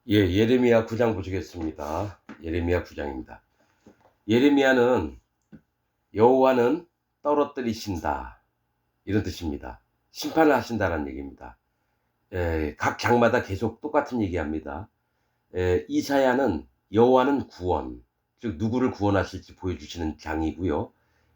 예, 예레미야 9장 보시겠습니다. 예레미야 9장입니다. 예레미야는 여호와는 떨어뜨리신다, 이런 뜻입니다. 심판을 하신다는 얘기입니다. 각 장마다 계속 똑같은 얘기합니다. 이사야는 여호와는 구원, 즉 누구를 구원하실지 보여주시는 장이고요.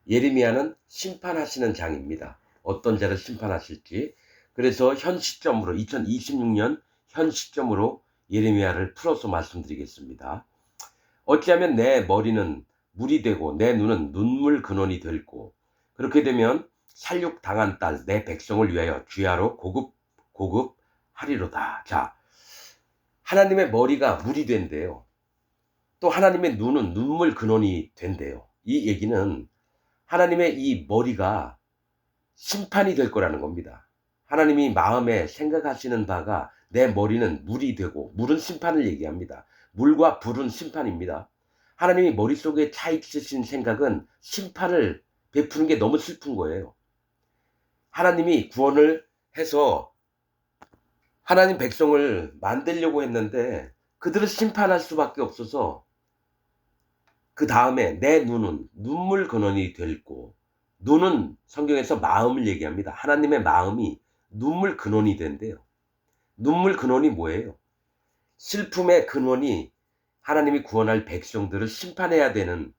예레미야는 심판하시는 장입니다. 어떤 자를 심판하실지. 그래서 현 시점으로 2026년 현 시점으로 예레미야를 풀어서 말씀드리겠습니다. 어찌하면 내 머리는 물이 되고 내 눈은 눈물 근원이 될고, 그렇게 되면 살육 당한 딸 내 백성을 위하여 주야로 고급하리로다. 자, 하나님의 머리가 물이 된대요. 또 하나님의 눈은 눈물 근원이 된대요. 이 얘기는 하나님의 이 머리가 심판이 될 거라는 겁니다. 하나님이 마음에 생각하시는 바가 내 머리는 물이 되고, 물은 심판을 얘기합니다. 물과 불은 심판입니다. 하나님이 머릿속에 차 있으신 생각은 심판을 베푸는 게 너무 슬픈 거예요. 하나님이 구원을 해서 하나님 백성을 만들려고 했는데 그들을 심판할 수밖에 없어서, 그 다음에 내 눈은 눈물 근원이 됐고, 눈은 성경에서 마음을 얘기합니다. 하나님의 마음이 눈물 근원이 된대요. 눈물 근원이 뭐예요? 슬픔의 근원이 하나님이 구원할 백성들을 심판해야 되는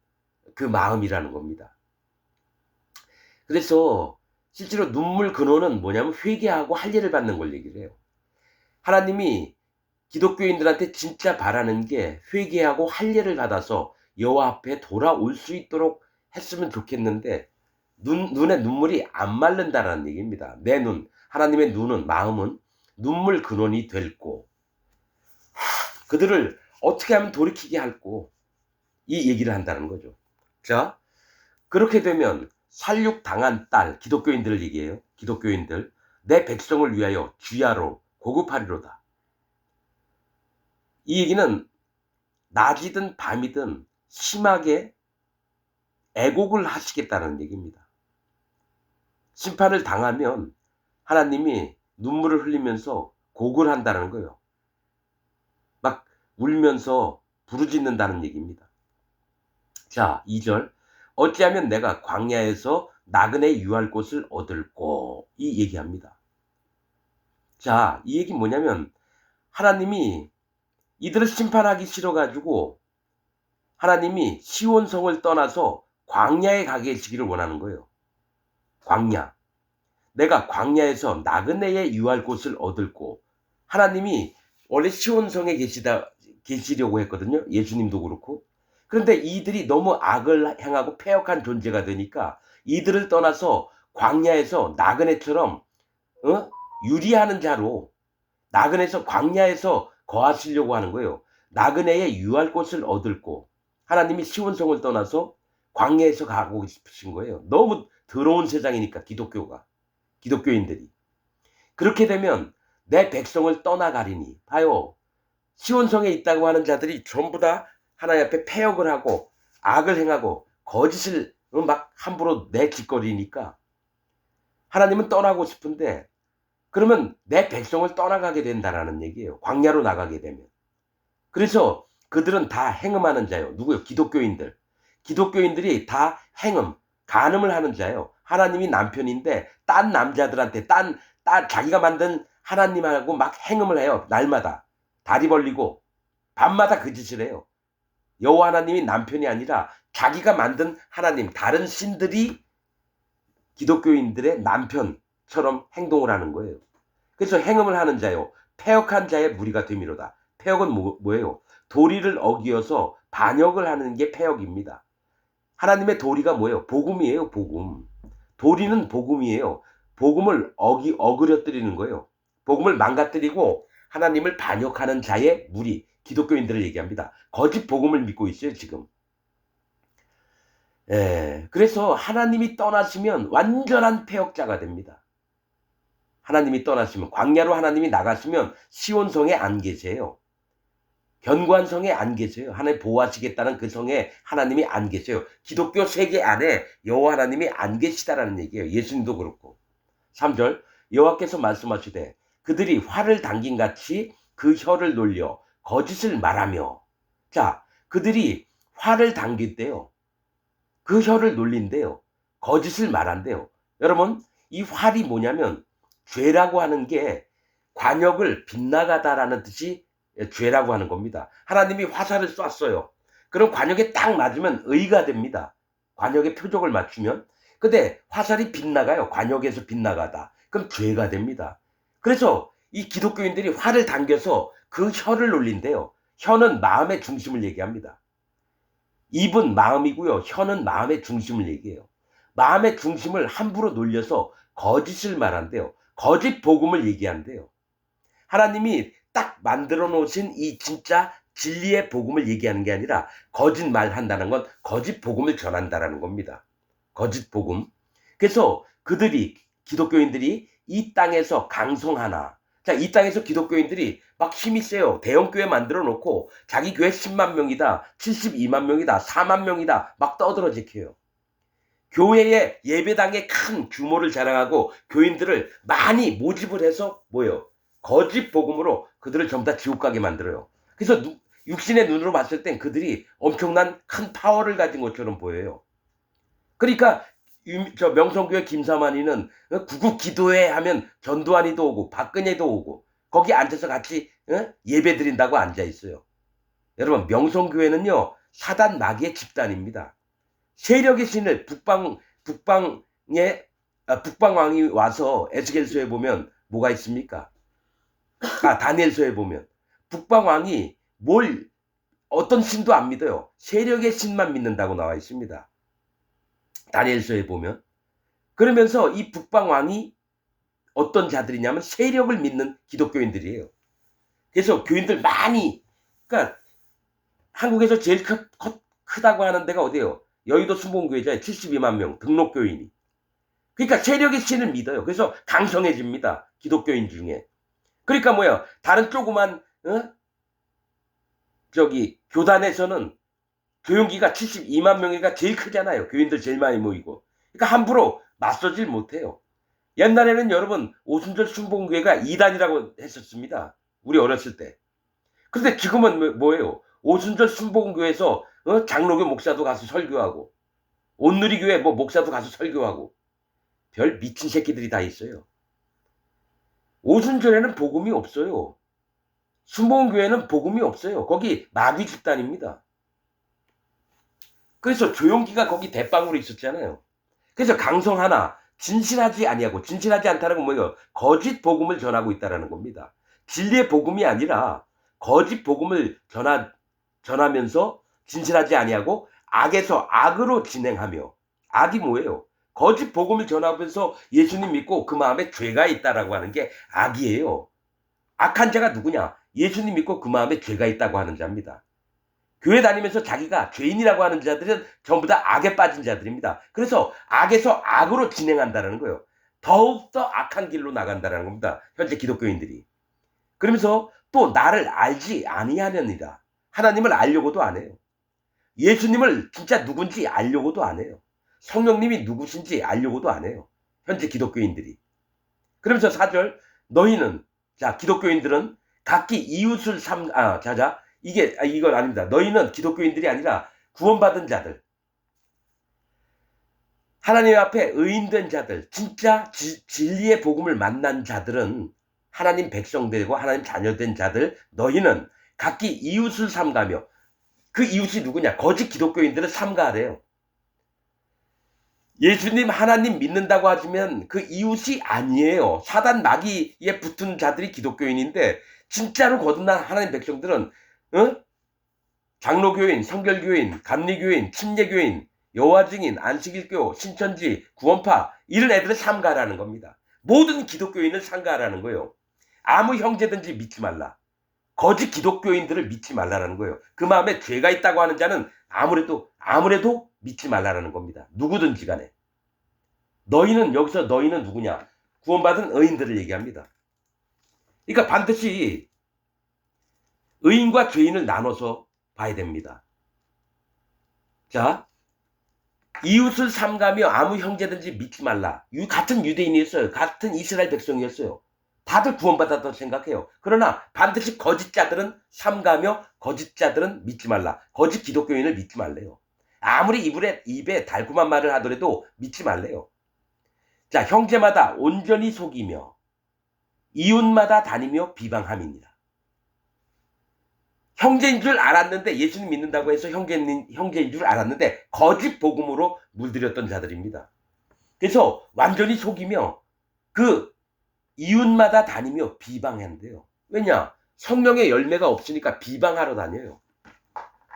그 마음이라는 겁니다. 그래서 실제로 눈물 근원은 뭐냐면 회개하고 할례를 받는 걸 얘기를 해요. 하나님이 기독교인들한테 진짜 바라는 게 회개하고 할례를 받아서 여호와 앞에 돌아올 수 있도록 했으면 좋겠는데, 눈에 눈물이 안 마른다는 얘기입니다. 내 눈, 하나님의 눈은, 마음은 눈물 근원이 됐고, 그들을 어떻게 하면 돌이키게 할고, 이 얘기를 한다는 거죠. 자, 그렇게 되면 살육 당한 딸, 기독교인들을 얘기해요. 기독교인들, 내 백성을 위하여 주야로 고급하리로다. 이 얘기는 낮이든 밤이든 심하게 애곡을 하시겠다는 얘기입니다. 심판을 당하면 하나님이 눈물을 흘리면서 곡을 한다는 거예요. 막 울면서 부르짖는다는 얘기입니다. 자, 2절. 어찌하면 내가 광야에서 나그네 유할 곳을 얻을꼬, 이 얘기합니다. 자, 이 얘기 뭐냐면 하나님이 이들을 심판하기 싫어가지고 하나님이 시온성을 떠나서 광야에 가게 해주기를 원하는 거예요. 광야. 내가 광야에서 나그네의 유할 곳을 얻을꼬. 하나님이 원래 시온성에 계시려고 했거든요. 예수님도 그렇고. 그런데 이들이 너무 악을 행하고 패역한 존재가 되니까 이들을 떠나서 광야에서 나그네처럼 유리하는 자로 나그네에서 광야에서 거하시려고 하는 거예요. 나그네의 유할 곳을 얻을꼬. 하나님이 시온성을 떠나서 광야에서 가고 싶으신 거예요. 너무 더러운 세상이니까 기독교인들이. 그렇게 되면 내 백성을 떠나가리니. 봐요. 시온성에 있다고 하는 자들이 전부 다 하나님 앞에 패역을 하고 악을 행하고 거짓을 막 함부로 내짓거리니까 하나님은 떠나고 싶은데, 그러면 내 백성을 떠나가게 된다라는 얘기예요. 광야로 나가게 되면. 그래서 그들은 다 행음하는 자예요. 누구요? 기독교인들. 기독교인들이 다 간음을 하는 자예요. 하나님이 남편인데 딴 남자들한테 자기가 만든 하나님하고 막 행음을 해요. 날마다 다리 벌리고 밤마다 그 짓을 해요. 여호와 하나님이 남편이 아니라 자기가 만든 하나님, 다른 신들이 기독교인들의 남편처럼 행동을 하는 거예요. 그래서 행음을 하는 자요, 패역한 자의 무리가 됨이로다. 패역은 뭐예요? 도리를 어기어서 반역을 하는 게 패역입니다. 하나님의 도리가 뭐예요? 복음이에요. 복음. 도리는 복음이에요. 복음을 어그려뜨리는 거예요. 복음을 망가뜨리고 하나님을 반역하는 자의 무리, 기독교인들을 얘기합니다. 거짓 복음을 믿고 있어요, 지금. 그래서 하나님이 떠나시면 완전한 패역자가 됩니다. 하나님이 떠나시면, 광야로 하나님이 나가시면 시온성에 안 계세요. 견고한 성에 안 계세요. 하나님 보호하시겠다는 그 성에 하나님이 안 계세요. 기독교 세계 안에 여호와 하나님이 안 계시다라는 얘기예요. 예수님도 그렇고. 3절. 여호와께서 말씀하시되 그들이 활을 당긴 같이 그 혀를 놀려 거짓을 말하며. 자, 그들이 화를 당길 때요. 그 혀를 놀린대요. 거짓을 말한대요. 여러분, 이 활이 뭐냐면 죄라고 하는 게 관역을 빗나가다라는 뜻이 죄라고 하는 겁니다. 하나님이 화살을 쐈어요. 그럼 관역에 딱 맞으면 의가 됩니다. 관역에 표적을 맞추면. 근데 화살이 빗나가요. 관역에서 빗나가다. 그럼 죄가 됩니다. 그래서 이 기독교인들이 활을 당겨서 그 혀를 놀린대요. 혀는 마음의 중심을 얘기합니다. 입은 마음이고요. 혀는 마음의 중심을 얘기해요. 마음의 중심을 함부로 놀려서 거짓을 말한대요. 거짓 복음을 얘기한대요. 하나님이 딱 만들어 놓으신 이 진짜 진리의 복음을 얘기하는 게 아니라 거짓말 한다는 건 거짓 복음을 전한다라는 겁니다. 거짓 복음. 그래서 그들이 기독교인들이 이 땅에서 강성하나. 자, 이 땅에서 기독교인들이 막 힘이 세요. 대형교회 만들어 놓고 자기 교회 10만 명이다, 72만 명이다, 4만 명이다 막 떠들어지켜요. 교회의 예배당의 큰 규모를 자랑하고 교인들을 많이 모집을 해서 뭐예요? 거짓 복음으로 그들을 전부 다 지옥 가게 만들어요. 그래서 육신의 눈으로 봤을 땐 그들이 엄청난 큰 파워를 가진 것처럼 보여요. 그러니까 저 명성교회 김사만이는 구국 기도회 하면 전두환이도 오고 박근혜도 오고 거기 앉아서 같이 예배 드린다고 앉아 있어요. 여러분, 명성교회는요 사단 마귀의 집단입니다. 세력의 신을 북방왕이 와서 에스겔서에 보면 뭐가 있습니까? 다니엘서에 보면 북방왕이 어떤 신도 안 믿어요. 세력의 신만 믿는다고 나와 있습니다. 다니엘서에 보면. 그러면서 이 북방왕이 어떤 자들이냐면 세력을 믿는 기독교인들이에요. 그래서 교인들 많이, 그러니까 한국에서 제일 크다고 하는 데가 어디예요? 여의도 순복음교회잖아요. 72만 명 등록교인이. 그러니까 세력의 신을 믿어요. 그래서 강성해집니다. 기독교인 중에. 그러니까 뭐야? 다른 조그만 교단에서는 교용기가 72만 명이니까 제일 크잖아요. 교인들 제일 많이 모이고. 그러니까 함부로 맞서질 못해요. 옛날에는 여러분 오순절 순복음교회가 2단이라고 했었습니다. 우리 어렸을 때. 그런데 지금은 뭐예요? 오순절 순복음교회에서 장로교 목사도 가서 설교하고 온누리교회 목사도 가서 설교하고 별 미친 새끼들이 다 있어요. 오순절에는 복음이 없어요. 순복음교회는 복음이 없어요. 거기 마귀 집단입니다. 그래서 조용기가 거기 대빵으로 있었잖아요. 그래서 강성하나 진실하지 아니하고, 진실하지 않다는 건 뭐예요? 거짓 복음을 전하고 있다는 겁니다. 진리의 복음이 아니라 거짓 복음을 전하면서 진실하지 아니하고 악에서 악으로 진행하며. 악이 뭐예요? 거짓 복음을 전하면서 예수님 믿고 그 마음에 죄가 있다라고 하는 게 악이에요. 악한 자가 누구냐? 예수님 믿고 그 마음에 죄가 있다고 하는 자입니다. 교회 다니면서 자기가 죄인이라고 하는 자들은 전부 다 악에 빠진 자들입니다. 그래서 악에서 악으로 진행한다는 거예요. 더욱더 악한 길로 나간다는 겁니다. 현재 기독교인들이. 그러면서 또 나를 알지 아니하느니라. 하나님을 알려고도 안 해요. 예수님을 진짜 누군지 알려고도 안 해요. 성령님이 누구신지 알려고도 안 해요. 현재 기독교인들이. 그러면서 4절, 너희는, 자, 기독교인들은 각기 이웃을 이건 아닙니다. 너희는 기독교인들이 아니라 구원받은 자들, 하나님 앞에 의인된 자들, 진짜 진리의 복음을 만난 자들은 하나님 백성되고 하나님 자녀된 자들, 너희는 각기 이웃을 삼가며. 그 이웃이 누구냐? 거짓 기독교인들은 삼가하래요. 예수님 하나님 믿는다고 하시면 그 이웃이 아니에요. 사단 마귀에 붙은 자들이 기독교인인데 진짜로 거듭난 하나님 백성들은 장로교인, 성결교인, 감리교인, 침례교인, 여호와증인, 안식일교, 신천지, 구원파 이런 애들을 삼가라는 겁니다. 모든 기독교인을 삼가라는 거예요. 아무 형제든지 믿지 말라. 거짓 기독교인들을 믿지 말라라는 거예요. 그 마음에 죄가 있다고 하는 자는 아무래도 믿지 말라라는 겁니다. 누구든지 간에. 여기서 너희는 누구냐? 구원받은 의인들을 얘기합니다. 그러니까 반드시 의인과 죄인을 나눠서 봐야 됩니다. 자, 이웃을 삼가며 아무 형제든지 믿지 말라. 같은 유대인이었어요. 같은 이스라엘 백성이었어요. 다들 구원받았다고 생각해요. 그러나 반드시 거짓자들은 삼가며 거짓자들은 믿지 말라. 거짓 기독교인을 믿지 말래요. 아무리 입에 달콤한 말을 하더라도 믿지 말래요. 자, 형제마다 온전히 속이며 이웃마다 다니며 비방함입니다. 형제인 줄 알았는데, 예수님 믿는다고 해서 형제인 줄 알았는데 거짓 복음으로 물들였던 자들입니다. 그래서 완전히 속이며 그 이웃마다 다니며 비방한대요. 왜냐? 성령의 열매가 없으니까 비방하러 다녀요.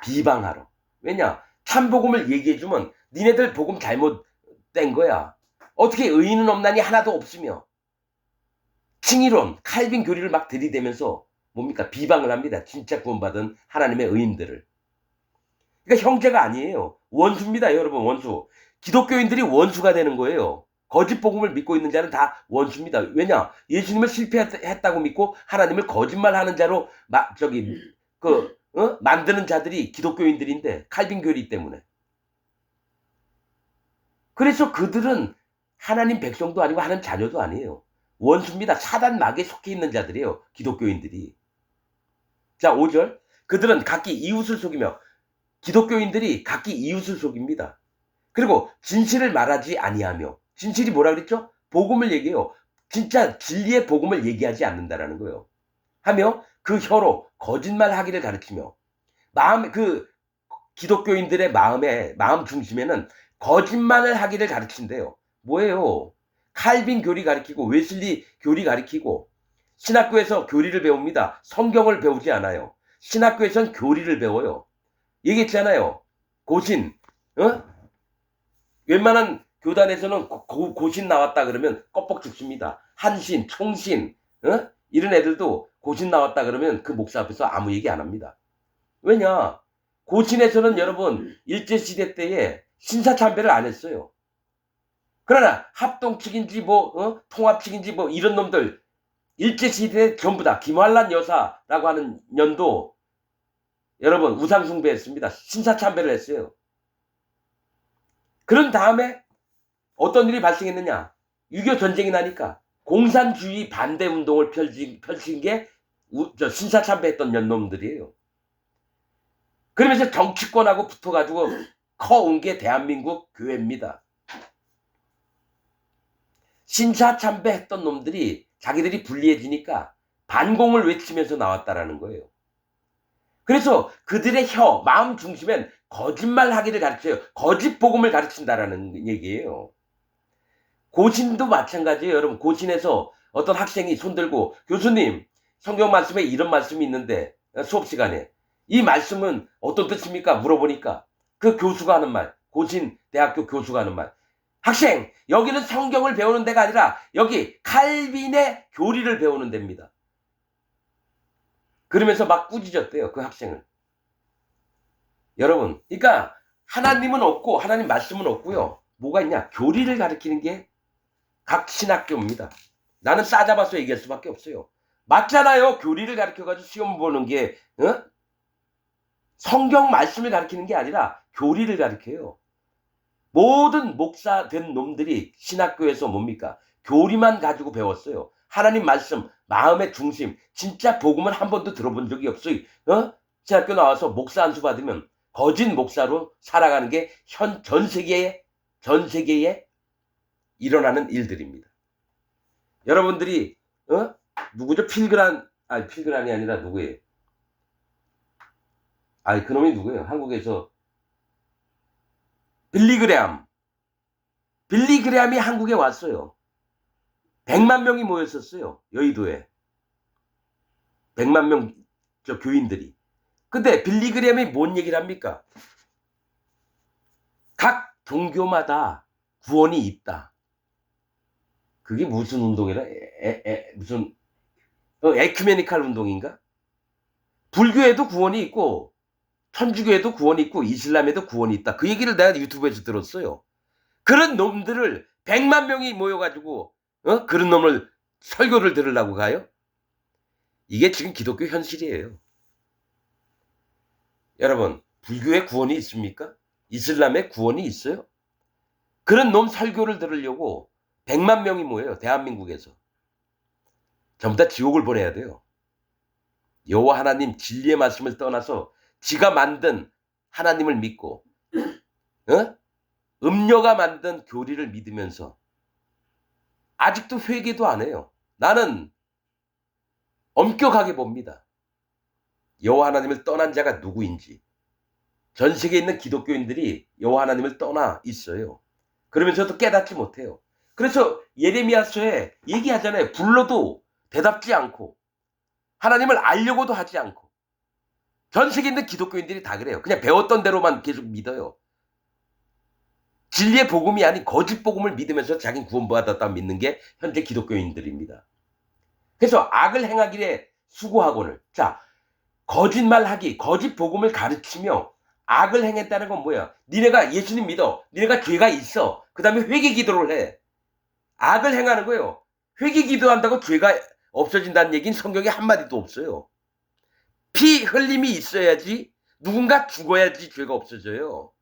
비방하러. 왜냐? 참 복음을 얘기해주면 니네들 복음 잘못된 거야. 어떻게 의인은 없나니 하나도 없으며 칭의론, 칼빈 교리를 막 들이대면서 뭡니까? 비방을 합니다. 진짜 구원받은 하나님의 의인들을. 그러니까 형제가 아니에요. 원수입니다, 여러분. 원수. 기독교인들이 원수가 되는 거예요. 거짓 복음을 믿고 있는 자는 다 원수입니다. 왜냐? 예수님을 실패했다고 믿고 하나님을 거짓말하는 자로 만드는 자들이 기독교인들인데, 칼빈 교리 때문에. 그래서 그들은 하나님 백성도 아니고 하나님 자녀도 아니에요. 원수입니다. 사단 막에 속해 있는 자들이에요. 기독교인들이. 자, 5절. 그들은 각기 이웃을 속이며, 기독교인들이 각기 이웃을 속입니다. 그리고 진실을 말하지 아니하며, 진실이 뭐라 그랬죠? 복음을 얘기해요. 진짜 진리의 복음을 얘기하지 않는다라는 거예요. 하며 그 혀로 거짓말 하기를 가르치며, 기독교인들의 마음 중심에는 거짓말을 하기를 가르친대요. 뭐예요? 칼빈 교리 가르치고 웨슬리 교리 가르치고, 신학교에서 교리를 배웁니다. 성경을 배우지 않아요. 신학교에선 교리를 배워요. 얘기했잖아요. 고신, 웬만한 교단에서는 고신 나왔다 그러면 껍벅 죽습니다. 한신, 총신, 이런 애들도 고신 나왔다 그러면 그 목사 앞에서 아무 얘기 안 합니다. 왜냐? 고신에서는 여러분 일제시대 때에 신사참배를 안 했어요. 그러나 합동 측인지 통합 측인지 이런 놈들 일제시대 전부 다 김환란 여사라고 하는 년도 여러분 우상숭배했습니다. 신사참배를 했어요. 그런 다음에 어떤 일이 발생했느냐? 6.25 전쟁이 나니까 공산주의 반대 운동을 펼친 게 신사참배했던 년놈들이에요. 그러면서 정치권하고 붙어가지고 커온 게 대한민국 교회입니다. 신사참배했던 놈들이 자기들이 불리해지니까 반공을 외치면서 나왔다라는 거예요. 그래서 그들의 마음 중심엔 거짓말 하기를 가르쳐요. 거짓 복음을 가르친다라는 얘기예요. 고신도 마찬가지예요. 여러분, 고신에서 어떤 학생이 손들고, 교수님, 성경 말씀에 이런 말씀이 있는데, 수업 시간에 이 말씀은 어떤 뜻입니까? 물어보니까 그 교수가 하는 말, 고신 대학교 교수가 하는 말, 학생, 여기는 성경을 배우는 데가 아니라 여기 칼빈의 교리를 배우는 데입니다. 그러면서 막 꾸짖었대요, 그 학생을. 여러분, 그러니까 하나님은 없고 하나님 말씀은 없고요. 뭐가 있냐? 교리를 가르치는 게 각 신학교입니다. 나는 싸잡아서 얘기할 수밖에 없어요. 맞잖아요. 교리를 가르쳐가지고 시험 보는 게 성경 말씀을 가르치는 게 아니라 교리를 가르쳐요. 모든 목사 된 놈들이 신학교에서 뭡니까? 교리만 가지고 배웠어요. 하나님 말씀, 마음의 중심, 진짜 복음은 한 번도 들어본 적이 없어요. 신학교 나와서 목사 안수 받으면 거짓 목사로 살아가는 게 전 세계에 일어나는 일들입니다. 여러분들이 누구죠? 필그란이 아니라 누구예요? 그놈이 누구예요? 한국에서 빌리그레함이 한국에 왔어요. 100만 명이 모였었어요. 여의도에. 100만 명 교인들이. 근데 빌리그레함이 뭔 얘기를 합니까? 각 종교마다 구원이 있다. 그게 무슨 운동이라? 무슨 에큐메니칼 운동인가? 불교에도 구원이 있고 천주교에도 구원이 있고 이슬람에도 구원이 있다. 그 얘기를 내가 유튜브에서 들었어요. 그런 놈들을 100만 명이 모여가지고 그런 놈을 설교를 들으려고 가요? 이게 지금 기독교 현실이에요. 여러분, 불교에 구원이 있습니까? 이슬람에 구원이 있어요? 그런 놈 설교를 들으려고 100만 명이 모여요. 대한민국에서. 전부 다 지옥을 보내야 돼요. 여호와 하나님 진리의 말씀을 떠나서 지가 만든 하나님을 믿고 음녀가 만든 교리를 믿으면서 아직도 회개도 안 해요. 나는 엄격하게 봅니다. 여호와 하나님을 떠난 자가 누구인지. 전 세계에 있는 기독교인들이 여호와 하나님을 떠나 있어요. 그러면서도 깨닫지 못해요. 그래서 예레미야서에 얘기하잖아요. 불러도 대답지 않고 하나님을 알려고도 하지 않고. 전 세계에 있는 기독교인들이 다 그래요. 그냥 배웠던 대로만 계속 믿어요. 진리의 복음이 아닌 거짓 복음을 믿으면서 자기는 구원받았다 믿는 게 현재 기독교인들입니다. 그래서 악을 행하기에 수고하고는, 자, 거짓말하기, 거짓 복음을 가르치며 악을 행했다는 건 뭐야? 니네가 예수님 믿어. 니네가 죄가 있어. 그 다음에 회개 기도를 해. 악을 행하는 거예요. 회개 기도한다고 죄가 없어진다는 얘기는 성경에 한마디도 없어요. 피 흘림이 있어야지, 누군가 죽어야지 죄가 없어져요.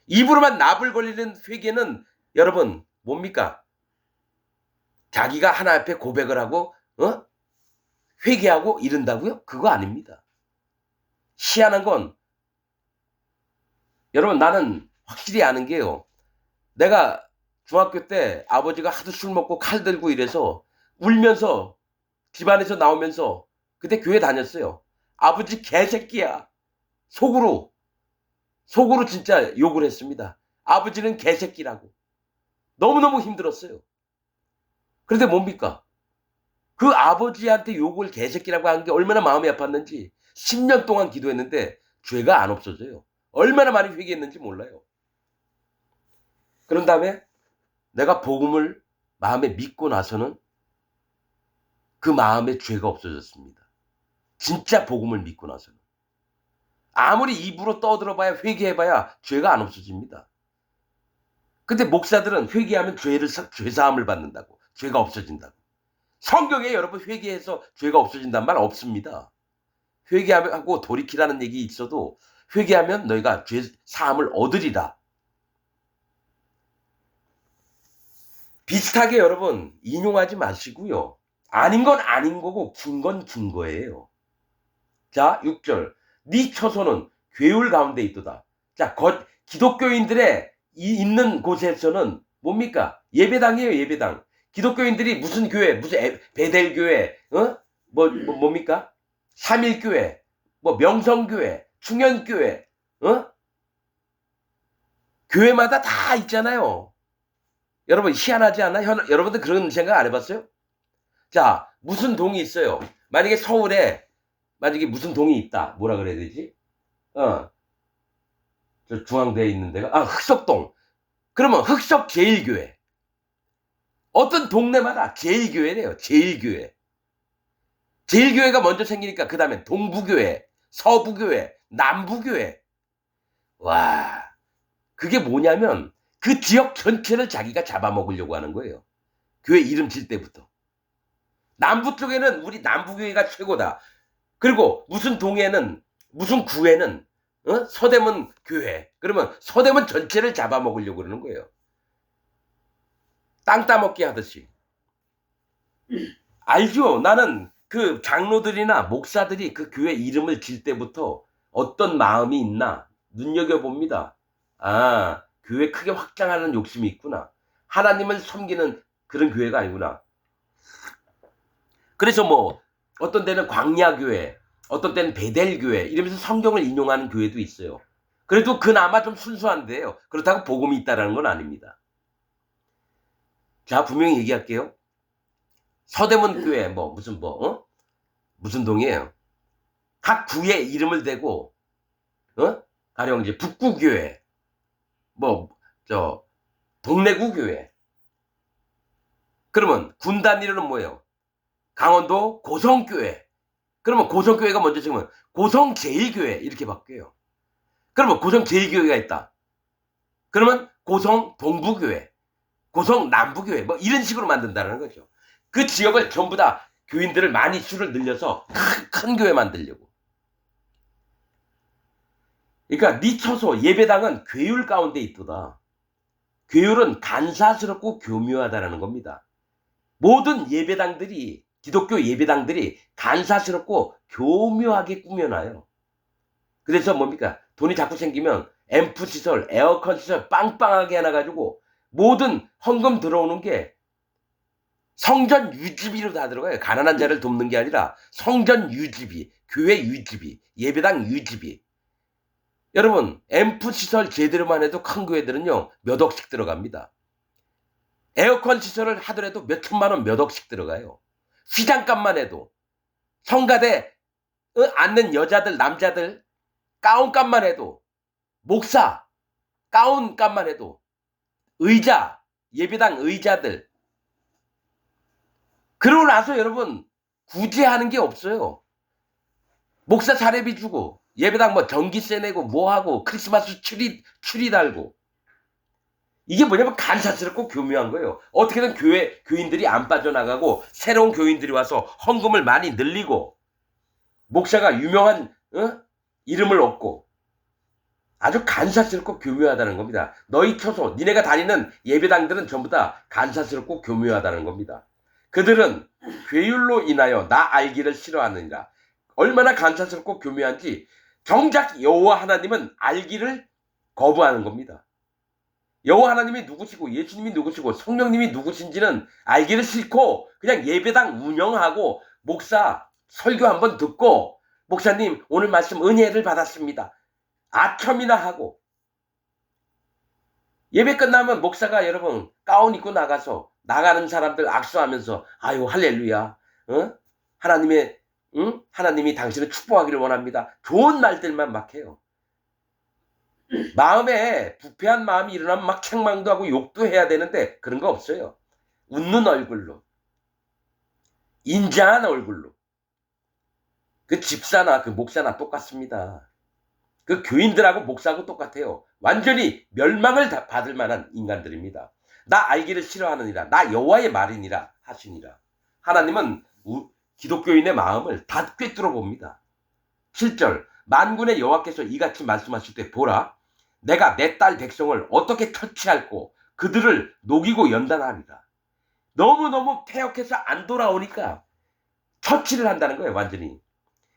입으로만 납을 걸리는 회개는 여러분 뭡니까? 자기가 하나 앞에 고백을 하고 회개하고 이른다고요? 그거 아닙니다. 희한한 건 여러분 나는 확실히 아는 게요. 내가 중학교 때 아버지가 하도 술 먹고 칼 들고 이래서 울면서 집안에서 나오면서 그때 교회 다녔어요. 아버지 개새끼야. 속으로 진짜 욕을 했습니다. 아버지는 개새끼라고. 너무너무 힘들었어요. 그런데 뭡니까? 그 아버지한테 욕을 개새끼라고 한 게 얼마나 마음이 아팠는지 10년 동안 기도했는데 죄가 안 없어져요. 얼마나 많이 회개했는지 몰라요. 그런 다음에 내가 복음을 마음에 믿고 나서는 그 마음에 죄가 없어졌습니다. 진짜 복음을 믿고 나서는. 아무리 입으로 떠들어봐야 회개해봐야 죄가 안 없어집니다. 근데 목사들은 회개하면 죄사함을 받는다고. 죄가 없어진다고. 성경에 여러분 회개해서 죄가 없어진다는 말 없습니다. 회개하고 돌이키라는 얘기 있어도 회개하면 너희가 죄사함을 얻으리라. 비슷하게 여러분 인용하지 마시고요. 아닌 건 아닌 거고 긴 건 긴 거예요. 자 6절 네 처소는 괴울 가운데 있도다. 자 기독교인들의 있는 곳에서는 뭡니까? 예배당이에요. 예배당. 기독교인들이 무슨 교회, 무슨 베델교회, 뭡니까? 삼일교회, 명성교회, 충현교회, 교회마다 다 있잖아요. 여러분 희한하지 않나? 여러분들 그런 생각 안 해봤어요? 자, 무슨 동이 있어요? 만약에 서울에 만약에 무슨 동이 있다. 뭐라 그래야 되지? 저 중앙대에 있는 데가 흑석동. 그러면 흑석 제일교회. 어떤 동네마다 제일교회래요. 제일교회. 제일교회가 먼저 생기니까 그 다음에 동부교회, 서부교회, 남부교회. 와, 그게 뭐냐면 그 지역 전체를 자기가 잡아먹으려고 하는 거예요. 교회 이름 질 때부터. 남부 쪽에는 우리 남부교회가 최고다. 그리고 무슨 동에는 무슨 구에는 서대문 교회. 그러면 서대문 전체를 잡아먹으려고 그러는 거예요. 땅 따먹기 하듯이. 알죠? 나는 그 장로들이나 목사들이 그 교회 이름을 질 때부터 어떤 마음이 있나 눈여겨봅니다. 아, 교회 크게 확장하는 욕심이 있구나. 하나님을 섬기는 그런 교회가 아니구나. 그래서 어떤 데는 광야교회, 어떤 때는 베델교회 이러면서 성경을 인용하는 교회도 있어요. 그래도 그나마 좀 순수한데요. 그렇다고 복음이 있다는 건 아닙니다. 자, 분명히 얘기할게요. 서대문 교회 무슨 동이에요. 각 구에 이름을 대고 가령 이제 북구교회, 동래구 교회. 그러면 군 단위로는 뭐예요? 강원도 고성교회. 그러면 고성교회가 먼저 생기면 고성제일교회 이렇게 바뀌어요. 그러면 고성제일교회가 있다. 그러면 고성동부교회, 고성남부교회 이런 식으로 만든다는 거죠. 그 지역을 전부 다 교인들을 많이 수를 늘려서 큰 교회 만들려고. 그러니까 네 처소 예배당은 괴율 가운데 있도다. 괴율은 간사스럽고 교묘하다라는 겁니다. 모든 예배당들이 기독교 예배당들이 간사스럽고 교묘하게 꾸며놔요. 그래서 뭡니까? 돈이 자꾸 생기면 앰프 시설, 에어컨 시설 빵빵하게 해놔가지고 모든 헌금 들어오는 게 성전 유지비로 다 들어가요. 가난한 자를 돕는 게 아니라 성전 유지비, 교회 유지비, 예배당 유지비. 여러분, 앰프 시설 제대로만 해도 큰 교회들은요, 몇 억씩 들어갑니다. 에어컨 시설을 하더라도 몇 천만 원, 몇 억씩 들어가요. 휘장값만 해도. 성가대 앉는 여자들, 남자들 가운값만 해도, 목사 가운값만 해도, 의자, 예배당 의자들. 그러고 나서 여러분 구제하는 게 없어요. 목사 사례비 주고 예배당 뭐 전기세 내고 뭐하고 크리스마스 추리 달고. 이게 뭐냐면 간사스럽고 교묘한 거예요. 어떻게든 교인들이 안 빠져나가고 새로운 교인들이 와서 헌금을 많이 늘리고 목사가 유명한 이름을 얻고 아주 간사스럽고 교묘하다는 겁니다. 너희 처소, 니네가 다니는 예배당들은 전부 다 간사스럽고 교묘하다는 겁니다. 그들은 괴율로 인하여 나 알기를 싫어하느니라. 얼마나 간사스럽고 교묘한지 정작 여호와 하나님은 알기를 거부하는 겁니다. 여호와 하나님이 누구시고 예수님이 누구시고 성령님이 누구신지는 알기를 싫고 그냥 예배당 운영하고 목사 설교 한번 듣고 목사님 오늘 말씀 은혜를 받았습니다. 아첨이나 하고 예배 끝나면 목사가 여러분 가운 입고 나가서 나가는 사람들 악수하면서 아유 할렐루야 하나님이 당신을 축복하기를 원합니다. 좋은 말들만 막 해요. 마음에 부패한 마음이 일어나면 막 책망도 하고 욕도 해야 되는데 그런 거 없어요. 웃는 얼굴로 인자한 얼굴로. 그 집사나 그 목사나 똑같습니다. 그 교인들하고 목사하고 똑같아요. 완전히 멸망을 받을 만한 인간들입니다. 나 알기를 싫어하느니라. 나 여호와의 말이니라 하시니라. 하나님은 기독교인의 마음을 다 꿰뚫어 봅니다. 7절 만군의 여호와께서 이같이 말씀하실 때 보라 내가 내 딸 백성을 어떻게 처치할꼬 그들을 녹이고 연단하리라. 너무너무 패역해서 안 돌아오니까 처치를 한다는 거예요. 완전히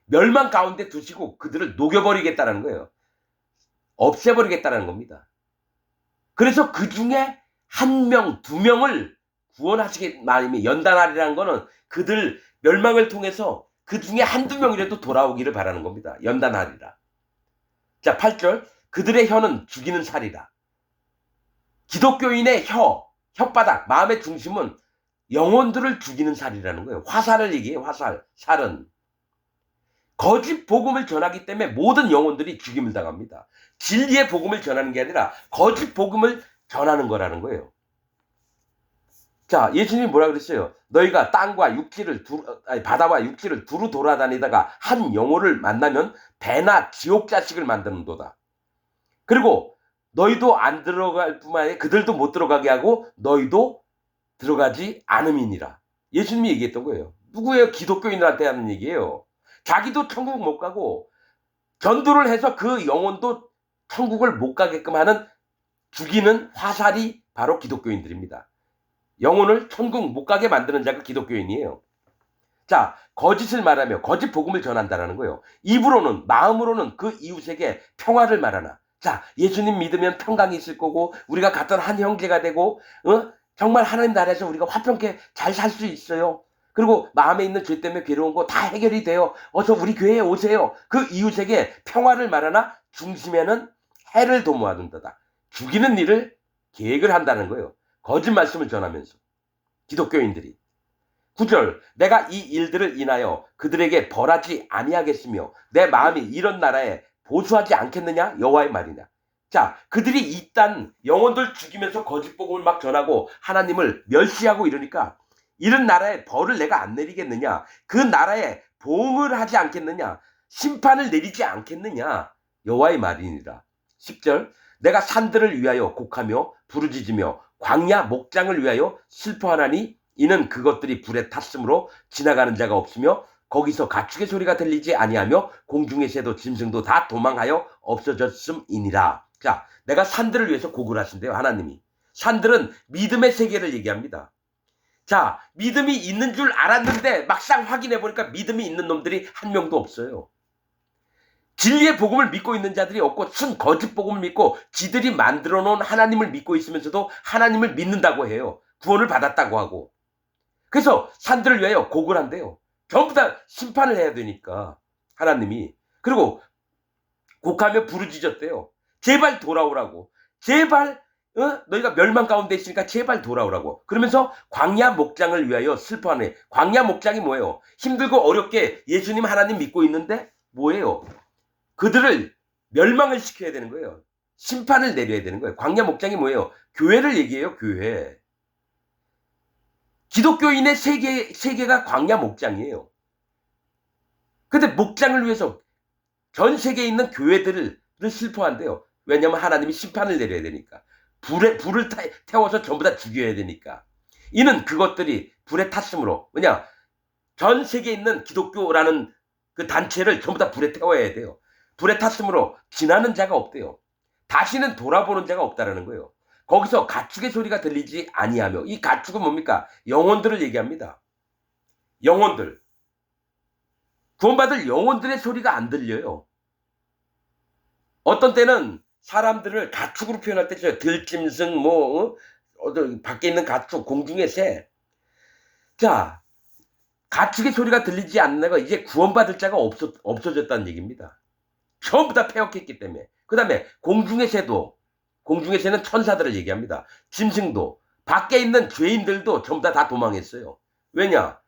멸망 가운데 두시고 그들을 녹여버리겠다는 거예요. 없애버리겠다는 겁니다. 그래서 그 중에 1명, 2명을 구원하시게 하나님이 연단하리라는 거는 그들 멸망을 통해서 그 중에 1-2명이라도 돌아오기를 바라는 겁니다. 연단하리라. 자, 8절 그들의 혀는 죽이는 살이라. 기독교인의 혓바닥, 마음의 중심은 영혼들을 죽이는 살이라는 거예요. 화살을 얘기해요. 화살, 살은. 거짓 복음을 전하기 때문에 모든 영혼들이 죽임을 당합니다. 진리의 복음을 전하는 게 아니라 거짓 복음을 전하는 거라는 거예요. 자, 예수님이 뭐라 그랬어요? 너희가 땅과 바다와 육지를 두루 돌아다니다가 한 영혼을 만나면 배나 지옥 자식을 만드는도다. 그리고 너희도 안 들어갈 뿐만 아니라 그들도 못 들어가게 하고 너희도 들어가지 않음이니라. 예수님이 얘기했던 거예요. 누구예요? 기독교인들한테 하는 얘기예요. 자기도 천국 못 가고 전도를 해서 그 영혼도 천국을 못 가게끔 하는 죽이는 화살이 바로 기독교인들입니다. 영혼을 천국 못 가게 만드는 자가 기독교인이에요. 자, 거짓을 말하며 거짓 복음을 전한다는 거예요. 입으로는 마음으로는 그 이웃에게 평화를 말하나. 자, 예수님 믿으면 평강이 있을 거고 우리가 같은 한 형제가 되고 정말 하나님 나라에서 우리가 화평케 잘 살 수 있어요. 그리고 마음에 있는 죄 때문에 괴로운 거 다 해결이 돼요. 어서 우리 교회에 오세요. 그 이웃에게 평화를 말하나 중심에는 해를 도모하는도다. 죽이는 일을 계획을 한다는 거예요. 거짓 말씀을 전하면서 기독교인들이. 9절 내가 이 일들을 인하여 그들에게 벌하지 아니하겠으며 내 마음이 이런 나라에 보수하지 않겠느냐 여호와의 말이냐. 자, 그들이 이딴 영혼들 죽이면서 거짓 복음을 막 전하고 하나님을 멸시하고 이러니까 이런 나라에 벌을 내가 안 내리겠느냐, 그 나라에 보응을 하지 않겠느냐, 심판을 내리지 않겠느냐 여호와의 말이니라. 10절 내가 산들을 위하여 곡하며 부르짖으며 광야 목장을 위하여 슬퍼하나니 이는 그것들이 불에 탔으므로 지나가는 자가 없으며 거기서 가축의 소리가 들리지 아니하며 공중의 새도 짐승도 다 도망하여 없어졌음이니라. 자, 내가 산들을 위해서 곡을 하신대요. 하나님이. 산들은 믿음의 세계를 얘기합니다. 자, 믿음이 있는 줄 알았는데 막상 확인해 보니까 믿음이 있는 놈들이 한 명도 없어요. 진리의 복음을 믿고 있는 자들이 없고 순 거짓 복음을 믿고 지들이 만들어 놓은 하나님을 믿고 있으면서도 하나님을 믿는다고 해요. 구원을 받았다고 하고. 그래서 산들을 위하여 곡을 한대요. 전부 다 심판을 해야 되니까 하나님이. 그리고 곡하며 부르짖었대요. 제발 돌아오라고. 제발 너희가 멸망 가운데 있으니까 제발 돌아오라고. 그러면서 광야 목장을 위하여 슬퍼하네. 광야 목장이 뭐예요? 힘들고 어렵게 예수님 하나님 믿고 있는데 뭐예요? 그들을 멸망을 시켜야 되는 거예요. 심판을 내려야 되는 거예요. 광야 목장이 뭐예요? 교회를 얘기해요. 교회. 기독교인의 세계가 광야 목장이에요. 근데 목장을 위해서 전 세계에 있는 교회들을 슬퍼한대요. 왜냐하면 하나님이 심판을 내려야 되니까. 불을 태워서 전부 다 죽여야 되니까. 이는 그것들이 불에 탔으므로. 뭐냐? 전 세계에 있는 기독교라는 그 단체를 전부 다 불에 태워야 돼요. 불에 탔으므로 지나는 자가 없대요. 다시는 돌아보는 자가 없다라는 거예요. 거기서 가축의 소리가 들리지 아니하며, 이 가축은 뭡니까? 영혼들을 얘기합니다. 영혼들. 구원받을 영혼들의 소리가 안 들려요. 어떤 때는 사람들을 가축으로 표현할 때 있어요. 들짐승, 밖에 있는 가축, 공중의 새. 자, 가축의 소리가 들리지 않는 애가 이제 구원받을 자가 없어졌다는 얘기입니다. 전부 다 폐역했기 때문에. 그 다음에 공중의 새도, 공중의 새는 천사들을 얘기합니다. 짐승도, 밖에 있는 죄인들도 전부 다 도망했어요. 왜냐?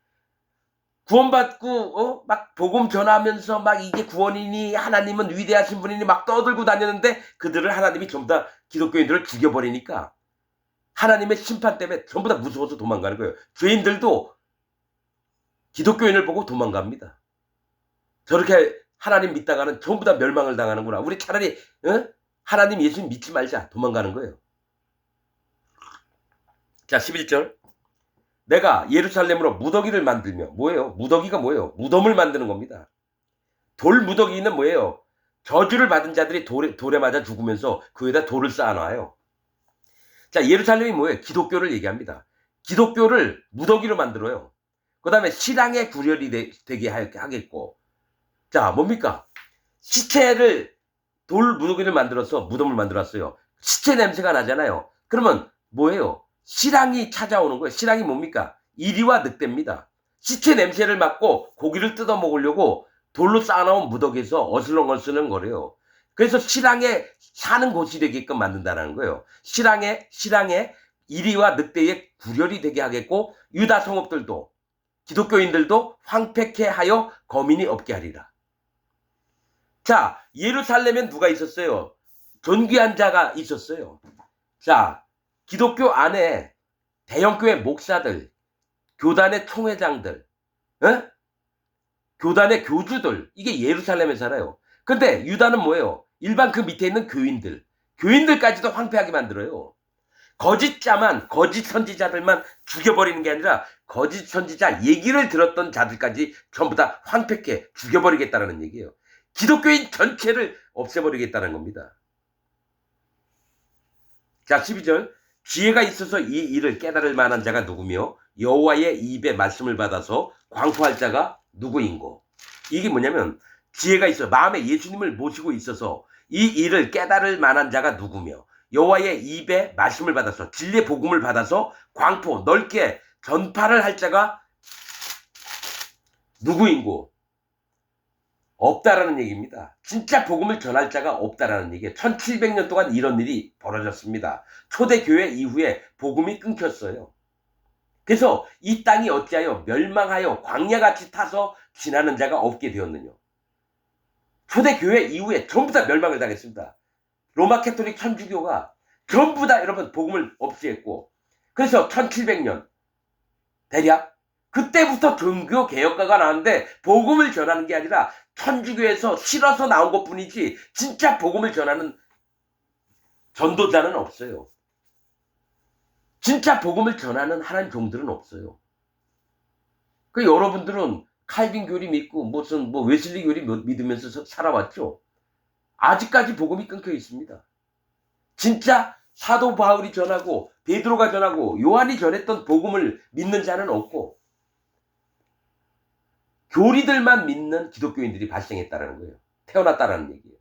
구원받고 막 복음 전하면서 막 이게 구원이니 하나님은 위대하신 분이니 막 떠들고 다녔는데 그들을 하나님이 전부 다 기독교인들을 죽여버리니까 하나님의 심판 때문에 전부 다 무서워서 도망가는 거예요. 죄인들도 기독교인을 보고 도망갑니다. 저렇게 하나님 믿다가는 전부 다 멸망을 당하는구나. 우리 차라리 하나님 예수님 믿지 말자. 도망가는 거예요. 자, 11절. 내가 예루살렘으로 무더기를 만들며, 뭐예요? 무더기가 뭐예요? 무덤을 만드는 겁니다. 돌 무더기는 뭐예요? 저주를 받은 자들이 돌에 맞아 죽으면서 그 위에다 돌을 쌓아놔요. 자, 예루살렘이 뭐예요? 기독교를 얘기합니다. 기독교를 무더기로 만들어요. 그 다음에 신앙의 구렬이 되게 하겠고. 자, 뭡니까? 시체를 돌 무더기를 만들어서 무덤을 만들었어요. 시체 냄새가 나잖아요. 그러면 뭐예요? 실랑이 찾아오는 거예요. 실랑이 뭡니까? 이리와 늑대입니다. 시체 냄새를 맡고 고기를 뜯어 먹으려고 돌로 쌓아놓은 무더기에서 어슬렁어슬렁 거려요. 그래서 실랑에 사는 곳이 되게끔 만든다는 거예요. 실랑에 이리와 늑대의 구렬이 되게 하겠고 유다 성읍들도 기독교인들도 황폐케 하여 거민이 없게 하리라. 자, 예루살렘엔 누가 있었어요? 존귀한 자가 있었어요. 자, 기독교 안에 대형교회 목사들, 교단의 총회장들, 교단의 교주들, 이게 예루살렘에 살아요. 근데 유다는 뭐예요? 일반 그 밑에 있는 교인들까지도 황폐하게 만들어요. 거짓 선지자들만 죽여버리는 게 아니라 거짓 선지자 얘기를 들었던 자들까지 전부 다 황폐케 죽여버리겠다는 얘기예요. 기독교인 전체를 없애버리겠다는 겁니다. 자, 12절. 지혜가 있어서 이 일을 깨달을 만한 자가 누구며 여호와의 입의 말씀을 받아서 광포할 자가 누구인고. 이게 뭐냐면 지혜가 있어. 마음에 예수님을 모시고 있어서 이 일을 깨달을 만한 자가 누구며 여호와의 입의 말씀을 받아서 진리의 복음을 받아서 광포 넓게 전파를 할 자가 누구인고. 없다라는 얘기입니다. 진짜 복음을 전할 자가 없다라는 얘기예요. 1700년 동안 이런 일이 벌어졌습니다. 초대교회 이후에 복음이 끊겼어요. 그래서 이 땅이 어찌하여 멸망하여 광야같이 타서 지나는 자가 없게 되었느냐. 초대교회 이후에 전부 다 멸망을 당했습니다. 로마 캐톨릭 천주교가 전부 다 여러분 복음을 없애했고, 그래서 1700년 대략 그때부터 종교 개혁가가 나왔는데 복음을 전하는 게 아니라 천주교에서 실어서 나온 것뿐이지 진짜 복음을 전하는 전도자는 없어요. 진짜 복음을 전하는 하나님 종들은 없어요. 그 여러분들은 칼빈 교리 믿고 무슨 웨슬리 교리 믿으면서 살아왔죠. 아직까지 복음이 끊겨 있습니다. 진짜 사도 바울이 전하고 베드로가 전하고 요한이 전했던 복음을 믿는 자는 없고 교리들만 믿는 기독교인들이 발생했다라는 거예요. 태어났다라는 얘기예요.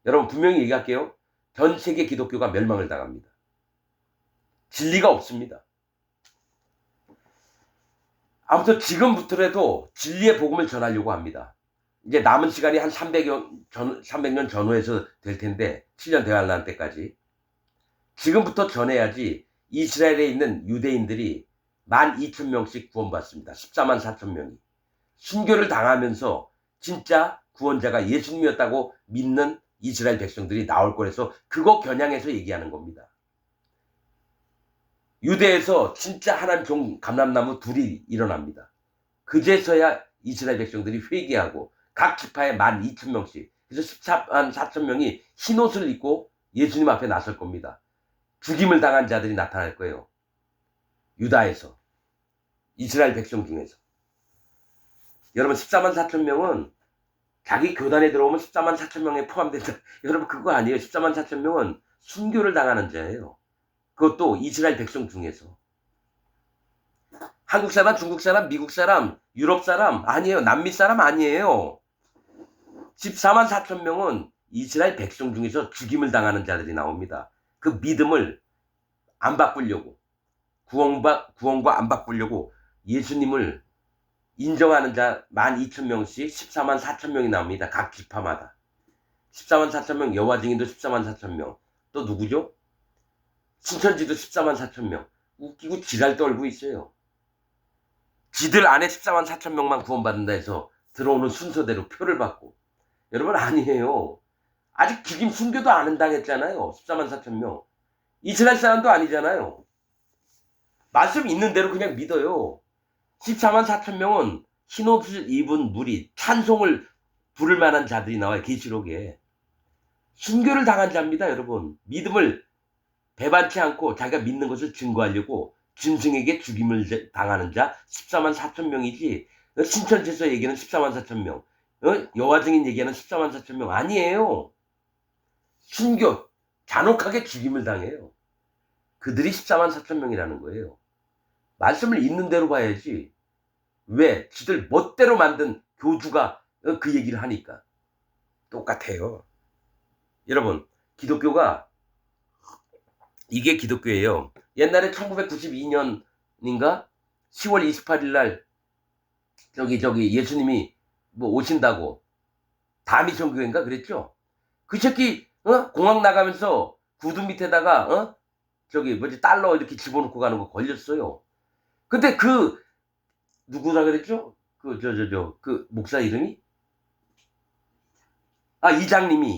여러분 분명히 얘기할게요. 전 세계 기독교가 멸망을 당합니다. 진리가 없습니다. 아무튼 지금부터라도 진리의 복음을 전하려고 합니다. 이제 남은 시간이 한 300년 전후에서 될 텐데 7년 대환 난 때까지 지금부터 전해야지 이스라엘에 있는 유대인들이 12,000명씩 구원받습니다. 14만 4천 명이. 순교를 당하면서 진짜 구원자가 예수님이었다고 믿는 이스라엘 백성들이 나올 거라서 그거 겨냥해서 얘기하는 겁니다. 유대에서 진짜 하나님 종 감람나무 둘이 일어납니다. 그제서야 이스라엘 백성들이 회개하고 각 지파에 12,000명씩 그래서 14만 4천 명이 흰옷을 입고 예수님 앞에 나설 겁니다. 죽임을 당한 자들이 나타날 거예요. 유다에서 이스라엘 백성 중에서. 여러분 14만 4천 명은 자기 교단에 들어오면 14만 4천 명에 포함된다. 여러분 그거 아니에요. 14만 4천 명은 순교를 당하는 자예요. 그것도 이스라엘 백성 중에서. 한국 사람, 중국 사람, 미국 사람, 유럽 사람 아니에요. 남미 사람 아니에요. 14만 4천 명은 이스라엘 백성 중에서 죽임을 당하는 자들이 나옵니다. 그 믿음을 안 바꾸려고 구원과 안 바꾸려고 예수님을 인정하는 자 12,000명씩 14만 4천 명이 나옵니다. 각 지파마다. 14만 4천 명, 여호와 증인도 14만 4천 명. 또 누구죠? 신천지도 14만 4천 명. 웃기고 지랄 떨고 있어요. 지들 안에 14만 4천 명만 구원받는다 해서 들어오는 순서대로 표를 받고. 여러분 아니에요. 아직 죽임 순교도 안 당했잖아요. 14만 4천 명. 이스라엘 사람도 아니잖아요. 말씀 있는 대로 그냥 믿어요. 14만 4천 명은 흰옷을 입은 무리, 찬송을 부를 만한 자들이 나와요. 계시록에. 순교를 당한 자입니다. 여러분. 믿음을 배반치 않고 자기가 믿는 것을 증거하려고 짐승에게 죽임을 당하는 자 14만 4천 명이지 신천지에서 얘기는 14만 4천 명, 여호와 증인 얘기하는 14만 4천 명 아니에요. 순교, 잔혹하게 죽임을 당해요. 그들이 14만 4천 명이라는 거예요. 말씀을 있는 대로 봐야지. 왜? 지들 멋대로 만든 교주가 그 얘기를 하니까. 똑같아요. 여러분, 기독교가 이게 기독교예요. 옛날에 1992년인가 10월 28일 날 저기 예수님이 뭐 오신다고 다미천교회인가 그랬죠. 그 새끼 공항 나가면서 구두 밑에다가 저기 뭐지 달러 이렇게 집어넣고 가는 거 걸렸어요. 근데 그 누구라 그랬죠? 그 목사 이름이 이장님이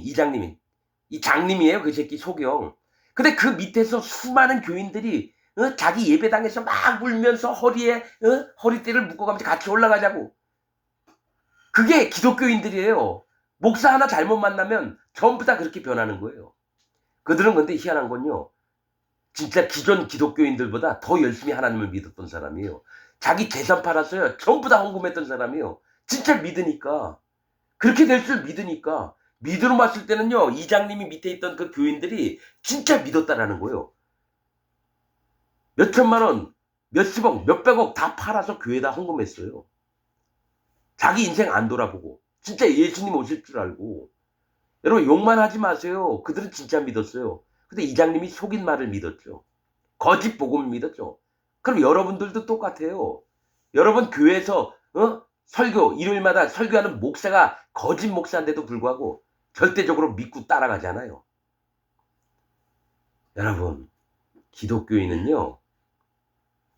이 장님이에요. 그 새끼 소경. 근데 그 밑에서 수많은 교인들이 자기 예배당에서 막 울면서 허리에 허리띠를 묶어가면서 같이 올라가자고. 그게 기독교인들이에요. 목사 하나 잘못 만나면 전부 다 그렇게 변하는 거예요. 그들은 근데 희한한 건요. 진짜 기존 기독교인들보다 더 열심히 하나님을 믿었던 사람이에요. 자기 재산 팔았어요. 전부 다 헌금했던 사람이에요. 진짜 믿으니까. 그렇게 될 줄 믿으니까. 믿으러 봤을 때는요. 이장님이 밑에 있던 그 교인들이 진짜 믿었다라는 거예요. 몇 천만 원, 몇십억, 몇백억 다 팔아서 교회에다 헌금했어요. 자기 인생 안 돌아보고. 진짜 예수님 오실 줄 알고. 여러분 욕만 하지 마세요. 그들은 진짜 믿었어요. 근데 이장님이 속인 말을 믿었죠. 거짓 복음을 믿었죠. 그럼 여러분들도 똑같아요. 여러분 교회에서 설교 일요일마다 설교하는 목사가 거짓 목사인데도 불구하고 절대적으로 믿고 따라가잖아요. 여러분 기독교인은요.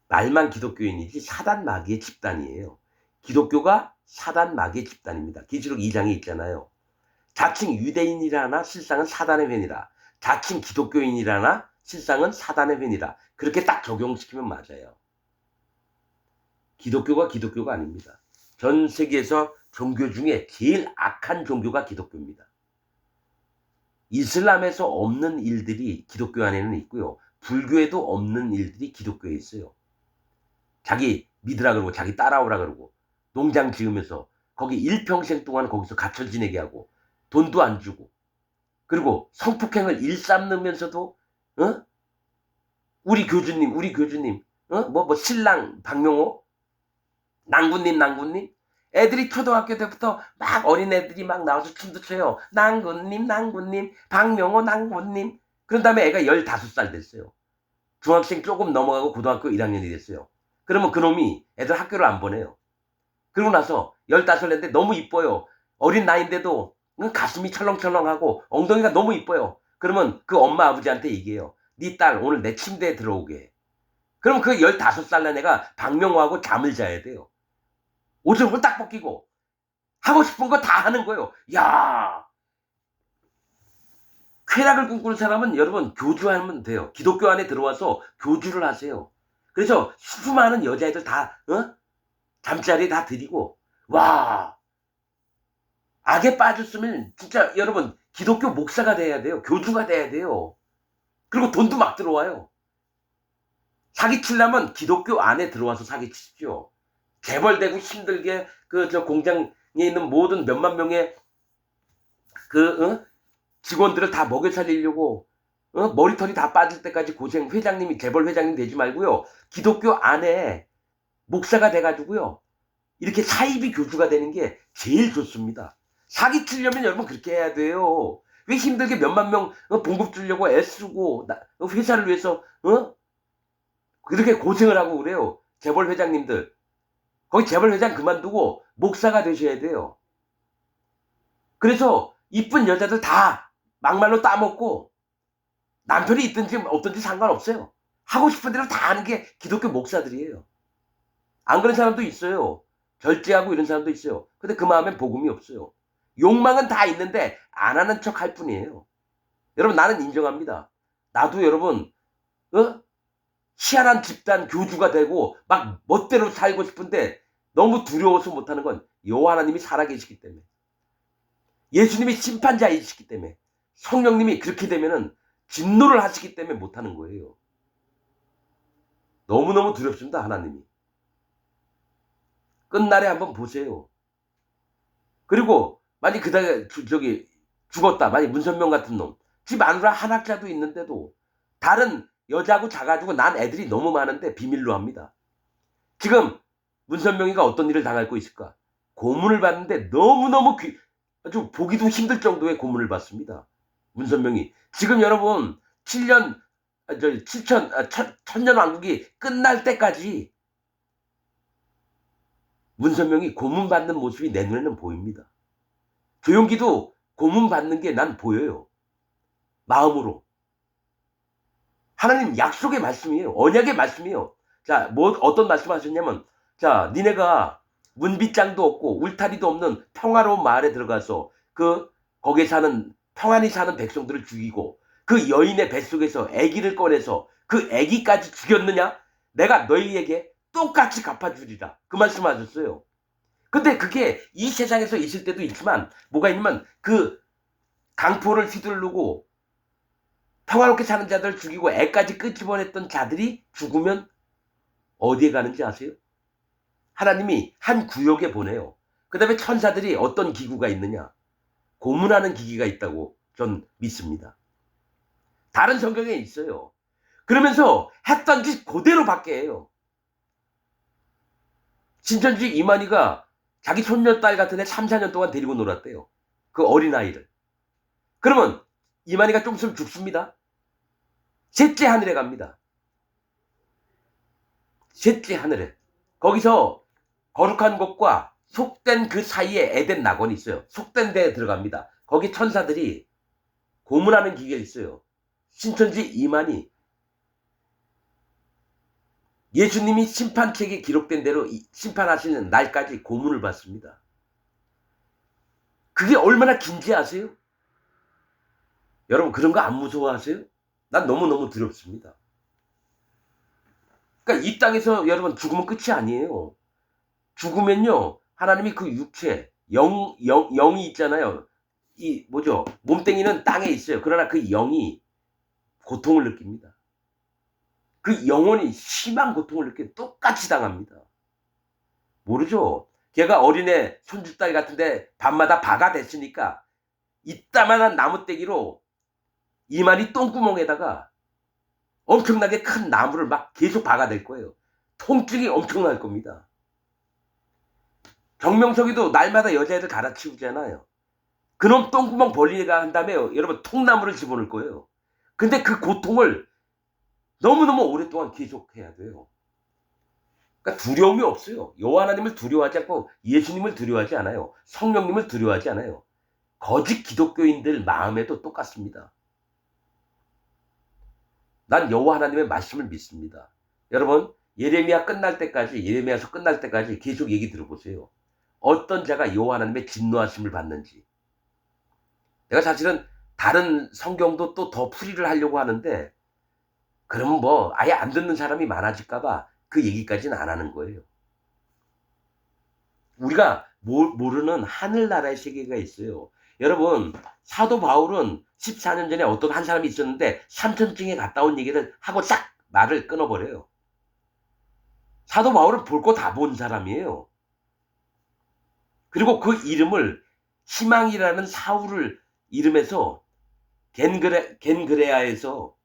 말만 기독교인이지 사단 마귀의 집단이에요. 기독교가 사단 마귀의 집단입니다. 계시록 2장에 있잖아요. 자칭 유대인이라나 실상은 사단의 회니라. 자칭 기독교인이라나 실상은 사단의 회니라. 그렇게 딱 적용시키면 맞아요. 기독교가 기독교가 아닙니다. 전 세계에서 종교 중에 제일 악한 종교가 기독교입니다. 이슬람에서 없는 일들이 기독교 안에는 있고요. 불교에도 없는 일들이 기독교에 있어요. 자기 믿으라 그러고 자기 따라오라 그러고 농장 지으면서 거기 일평생 동안 거기서 갇혀 지내게 하고 돈도 안 주고 그리고 성폭행을 일삼으면서도 우리 교주님, 신랑 박명호, 낭군님. 애들이 초등학교 때부터 막 어린애들이 막 나와서 춤도 춰요. 낭군님, 박명호 낭군님. 그런 다음에 애가 15살 됐어요. 중학생 조금 넘어가고 고등학교 1학년이 됐어요. 그러면 그놈이 애들 학교를 안 보내요. 그러고 나서 15살 됐는데 너무 이뻐요. 어린 나이인데도 가슴이 철렁철렁하고 엉덩이가 너무 이뻐요. 그러면 그 엄마 아버지한테 얘기해요. 네 딸 오늘 내 침대에 들어오게 해. 그럼 그 15살 난 애가 박명호하고 잠을 자야 돼요. 옷을 홀딱 벗기고 하고 싶은 거 다 하는 거예요. 야, 쾌락을 꿈꾸는 사람은 여러분 교주하면 돼요. 기독교 안에 들어와서 교주를 하세요. 그래서 수많은 여자애들 다 잠자리 다 드리고, 와, 악에 빠졌으면 진짜 여러분 기독교 목사가 돼야 돼요. 교주가 돼야 돼요. 그리고 돈도 막 들어와요. 사기치려면 기독교 안에 들어와서 사기치십시오. 재벌되고 힘들게 저 공장에 있는 모든 몇만 명의 직원들을 다 먹여 살리려고 머리털이 다 빠질 때까지 고생, 재벌 회장님 되지 말고요. 기독교 안에 목사가 돼가지고요. 이렇게 사이비 교주가 되는 게 제일 좋습니다. 사기치려면 여러분 그렇게 해야 돼요. 왜 힘들게 몇만 명 봉급 주려고 애쓰고 회사를 위해서 그렇게 고생을 하고 그래요. 재벌 회장님들. 거기 재벌 회장 그만두고 목사가 되셔야 돼요. 그래서 이쁜 여자들 다 막말로 따먹고 남편이 있든지 없든지 상관없어요. 하고 싶은 대로 다 하는 게 기독교 목사들이에요. 안 그런 사람도 있어요. 절제하고 이런 사람도 있어요. 근데 그 마음엔 복음이 없어요. 욕망은 다 있는데 안 하는 척 할 뿐이에요. 여러분 나는 인정합니다. 나도 여러분 희한한 집단 교주가 되고 막 멋대로 살고 싶은데 너무 두려워서 못하는 건 여호와 하나님이 살아계시기 때문에, 예수님이 심판자이시기 때문에, 성령님이 그렇게 되면은 진노를 하시기 때문에 못하는 거예요. 너무너무 두렵습니다. 하나님이. 끝날에 한번 보세요. 그리고 만약 그다음에 죽었다. 만약 문선명 같은 놈. 집 마누라 한 학자도 있는데도 다른 여자하고 자가지고 난 애들이 너무 많은데 비밀로 합니다. 지금 문선명이가 어떤 일을 당할 거 있을까? 고문을 받는데 너무너무 아주 보기도 힘들 정도의 고문을 받습니다. 문선명이. 지금 여러분 1000년 왕국이 끝날 때까지 문선명이 고문받는 모습이 내 눈에는 보입니다. 조용기도 고문받는 게 난 보여요. 마음으로. 하나님 약속의 말씀이에요. 언약의 말씀이에요. 자, 어떤 말씀 하셨냐면, 자, 니네가 문빗장도 없고 울타리도 없는 평화로운 마을에 들어가서 거기에 사는 평안히 사는 백성들을 죽이고 그 여인의 뱃속에서 아기를 꺼내서 그 아기까지 죽였느냐? 내가 너희에게 똑같이 갚아주리라. 그 말씀하셨어요. 근데 그게 이 세상에서 있을 때도 있지만 뭐가 있냐면 그 강포를 휘두르고 평화롭게 사는 자들을 죽이고 애까지 끄집어냈던 자들이 죽으면 어디에 가는지 아세요? 하나님이 한 구역에 보내요. 그 다음에 천사들이 어떤 기구가 있느냐? 고문하는 기기가 있다고 전 믿습니다. 다른 성경에 있어요. 그러면서 했던 짓 그대로 받게 해요. 신천지 이만희가 자기 손녀딸 같은 애 3, 4년 동안 데리고 놀았대요. 그 어린아이를. 그러면 이만희가 좀 있으면 죽습니다. 셋째 하늘에 갑니다. 셋째 하늘에. 거기서 거룩한 곳과 속된 그 사이에 에덴 낙원이 있어요. 속된 데에 들어갑니다. 거기 천사들이 고문하는 기계가 있어요. 신천지 이만희. 예수님이 심판책에 기록된 대로 심판하시는 날까지 고문을 받습니다. 그게 얼마나 긴지 아세요? 여러분 그런 거 안 무서워하세요? 난 너무너무 두렵습니다. 그러니까 이 땅에서 여러분 죽으면 끝이 아니에요. 죽으면요 하나님이 그 육체 영이 있잖아요. 이 뭐죠? 몸뚱이는 땅에 있어요. 그러나 그 영이 고통을 느낍니다. 그 영혼이 심한 고통을 느끼고 똑같이 당합니다. 모르죠? 걔가 어린애 손주딸 같은데 밤마다 바가 됐으니까 이따만한 나무떼기로 이만희 똥구멍에다가 엄청나게 큰 나무를 막 계속 박아댈 거예요. 통증이 엄청날 겁니다. 정명석이도 날마다 여자애들 갈아치우잖아요. 그놈 똥구멍 벌리가 한 다음에 여러분 통나무를 집어넣을 거예요. 근데 그 고통을 너무너무 오랫동안 계속해야 돼요. 그러니까 두려움이 없어요. 여호와 하나님을 두려워하지 않고 예수님을 두려워하지 않아요. 성령님을 두려워하지 않아요. 거짓 기독교인들 마음에도 똑같습니다. 난 여호와 하나님의 말씀을 믿습니다. 여러분 예레미야서 끝날 때까지 계속 얘기 들어보세요. 어떤 자가 여호와 하나님의 진노하심을 받는지. 내가 사실은 다른 성경도 또 더 풀이를 하려고 하는데 그러면 뭐 아예 안 듣는 사람이 많아질까 봐 그 얘기까지는 안 하는 거예요. 우리가 모르는 하늘나라의 세계가 있어요. 여러분 사도 바울은 14년 전에 어떤 한 사람이 있었는데 삼천증에 갔다 온 얘기를 하고 싹 말을 끊어버려요. 사도 바울은 볼 거 다 본 사람이에요. 그리고 그 이름을 희망이라는 사울을 이름에서 겐그레아에서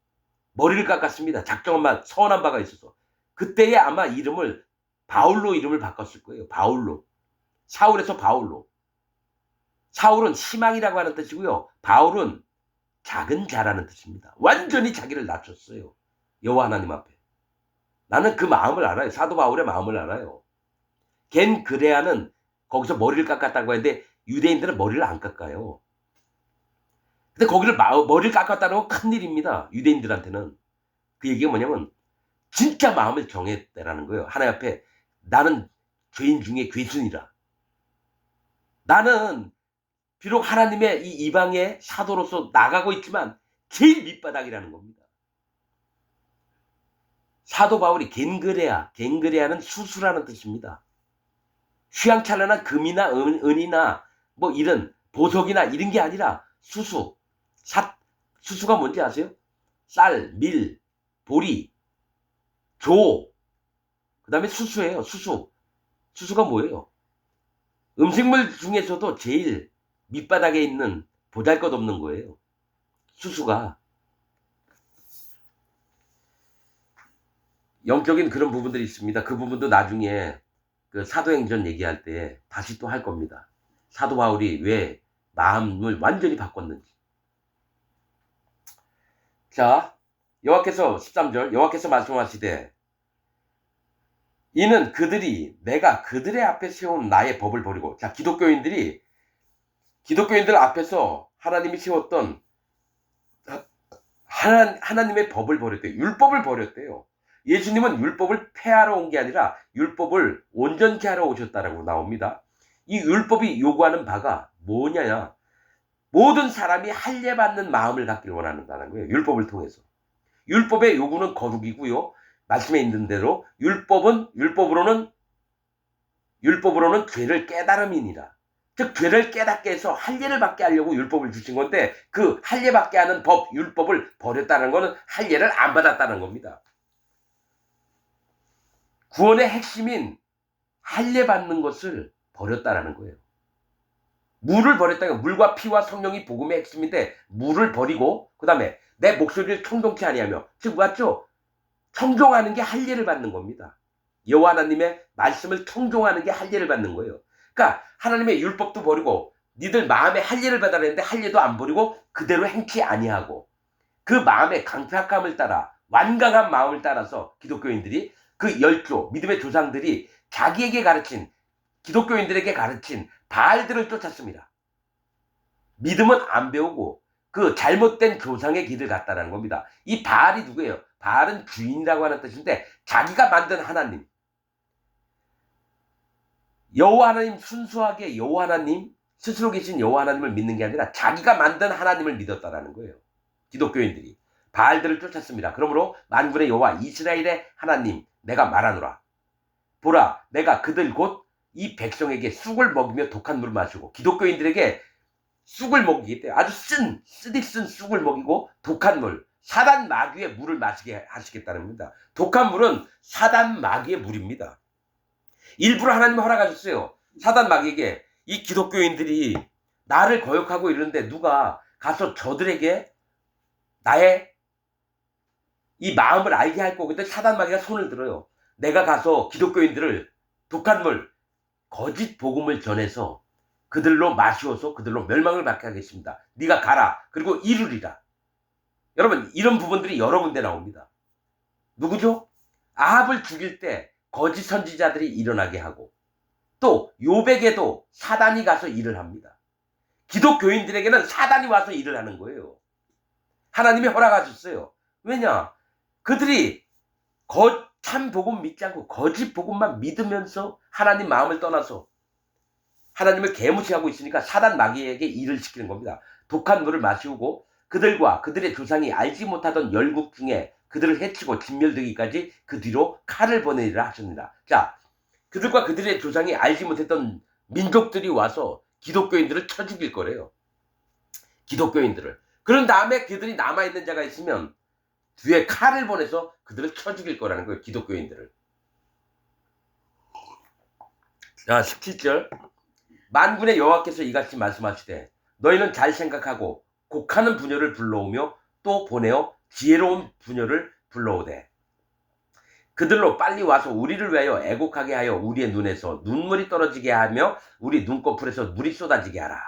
머리를 깎았습니다. 작정한 서운한 바가 있어서. 그때에 아마 이름을 바울로 이름을 바꿨을 거예요. 바울로. 사울에서 바울로. 사울은 희망이라고 하는 뜻이고요. 바울은 작은 자라는 뜻입니다. 완전히 자기를 낮췄어요. 여호와 하나님 앞에. 나는 그 마음을 알아요. 사도 바울의 마음을 알아요. 겐그레아는 거기서 머리를 깎았다고 했는데 유대인들은 머리를 안 깎아요. 근데 거기를 머리를 깎았다는 건 큰일입니다. 유대인들한테는. 그 얘기가 뭐냐면 진짜 마음을 정했다라는 거예요. 하나님 앞에 나는 죄인 중에 괴순이라. 나는 비록 하나님의 이 이방의 사도로서 나가고 있지만 제일 밑바닥이라는 겁니다. 사도 바울이 겐그레아는 수수라는 뜻입니다. 휘황찬란한 금이나 은이나 뭐 이런 보석이나 이런 게 아니라 수수. 수수가 뭔지 아세요? 쌀, 밀, 보리, 조. 그 다음에 수수예요. 수수가 뭐예요? 음식물 중에서도 제일 밑바닥에 있는 보잘것없는 거예요. 수수가. 영적인 그런 부분들이 있습니다. 그 부분도 나중에 그 사도행전 얘기할 때 다시 또 할 겁니다. 사도 바울이 왜 마음을 완전히 바꿨는지. 자, 여호와께서 13절 여호와께서 말씀하시되 이는 내가 그들의 앞에 세운 나의 법을 버리고. 자, 기독교인들 앞에서 하나님이 세웠던 하나님의 법을 버렸대요. 율법을 버렸대요. 예수님은 율법을 폐하러 온 게 아니라 율법을 온전케 하러 오셨다라고 나옵니다. 이 율법이 요구하는 바가 뭐냐? 모든 사람이 할례받는 마음을 갖기를 원한다는 거예요. 율법을 통해서. 율법의 요구는 거룩이고요. 말씀에 있는 대로 율법으로는 죄를 깨달음이니라. 즉 죄를 깨닫게 해서 할례를 받게 하려고 율법을 주신 건데 그 할례 받게 하는 법, 율법을 버렸다는 것은 할례를 안 받았다는 겁니다. 구원의 핵심인 할례 받는 것을 버렸다라는 거예요. 물을 버렸다는 거예요. 물과 피와 성령이 복음의 핵심인데 물을 버리고 그 다음에 내 목소리를 청종케 아니하며, 즉 맞죠? 청종하는 게 할례를 받는 겁니다. 여호와 하나님의 말씀을 청종하는 게 할례를 받는 거예요. 그러니까 하나님의 율법도 버리고 니들 마음에 할례를 받아라 했는데 할례도 안 버리고 그대로 행치 아니하고 그 마음의 강팍함을 따라 완강한 마음을 따라서 기독교인들이 그 열조 믿음의 조상들이 자기에게 가르친, 기독교인들에게 가르친 바알들을 쫓았습니다. 믿음은 안 배우고 그 잘못된 조상의 길을 갔다라는 겁니다. 이 바알이 누구예요? 바알은 주인이라고 하는 뜻인데 자기가 만든 하나님, 여호와 하나님, 순수하게 여호와 하나님, 스스로 계신 여호와 하나님을 믿는 게 아니라 자기가 만든 하나님을 믿었다라는 거예요. 기독교인들이 바알들을 쫓았습니다. 그러므로 만군의 여호와 이스라엘의 하나님 내가 말하노라. 보라, 내가 그들 곧 이 백성에게 쑥을 먹이며 독한 물을 마시고, 기독교인들에게 쑥을 먹이기 때문에 아주 쓰디쓴 쑥을 먹이고 독한 물, 사단 마귀의 물을 마시게 하시겠다는 겁니다. 독한 물은 사단 마귀의 물입니다. 일부러 하나님 허락하셨어요. 사단 마귀에게. 이 기독교인들이 나를 거역하고 이러는데 누가 가서 저들에게 나의 이 마음을 알게 할 거고, 근데 사단 마귀가 손을 들어요. 내가 가서 기독교인들을 독한물, 거짓 복음을 전해서 그들로 마시워서 그들로 멸망을 받게 하겠습니다. 네가 가라. 그리고 이루리라. 여러분, 이런 부분들이 여러 군데 나옵니다. 누구죠? 아합을 죽일 때 거짓 선지자들이 일어나게 하고, 또 요백에도 사단이 가서 일을 합니다. 기독교인들에게는 사단이 와서 일을 하는 거예요. 하나님이 허락하셨어요. 왜냐? 그들이 참 복음 믿지 않고 거짓 복음만 믿으면서 하나님 마음을 떠나서 하나님을 개무시하고 있으니까 사단 마귀에게 일을 시키는 겁니다. 독한 물을 마시우고 그들과 그들의 조상이 알지 못하던 열국 중에 그들을 해치고 진멸되기까지 그 뒤로 칼을 보내리라 하십니다. 자, 그들과 그들의 조상이 알지 못했던 민족들이 와서 기독교인들을 쳐 죽일 거래요. 기독교인들을. 그런 다음에 그들이 남아있는 자가 있으면 뒤에 칼을 보내서 그들을 쳐 죽일 거라는 거예요. 기독교인들을. 자, 17절. 만군의 여호와께서 이같이 말씀하시되 너희는 잘 생각하고 곡하는 부녀를 불러오며 또 보내어 지혜로운 부녀를 불러오되 그들로 빨리 와서 우리를 위하여 애곡하게 하여 우리의 눈에서 눈물이 떨어지게 하며 우리 눈꺼풀에서 물이 쏟아지게 하라.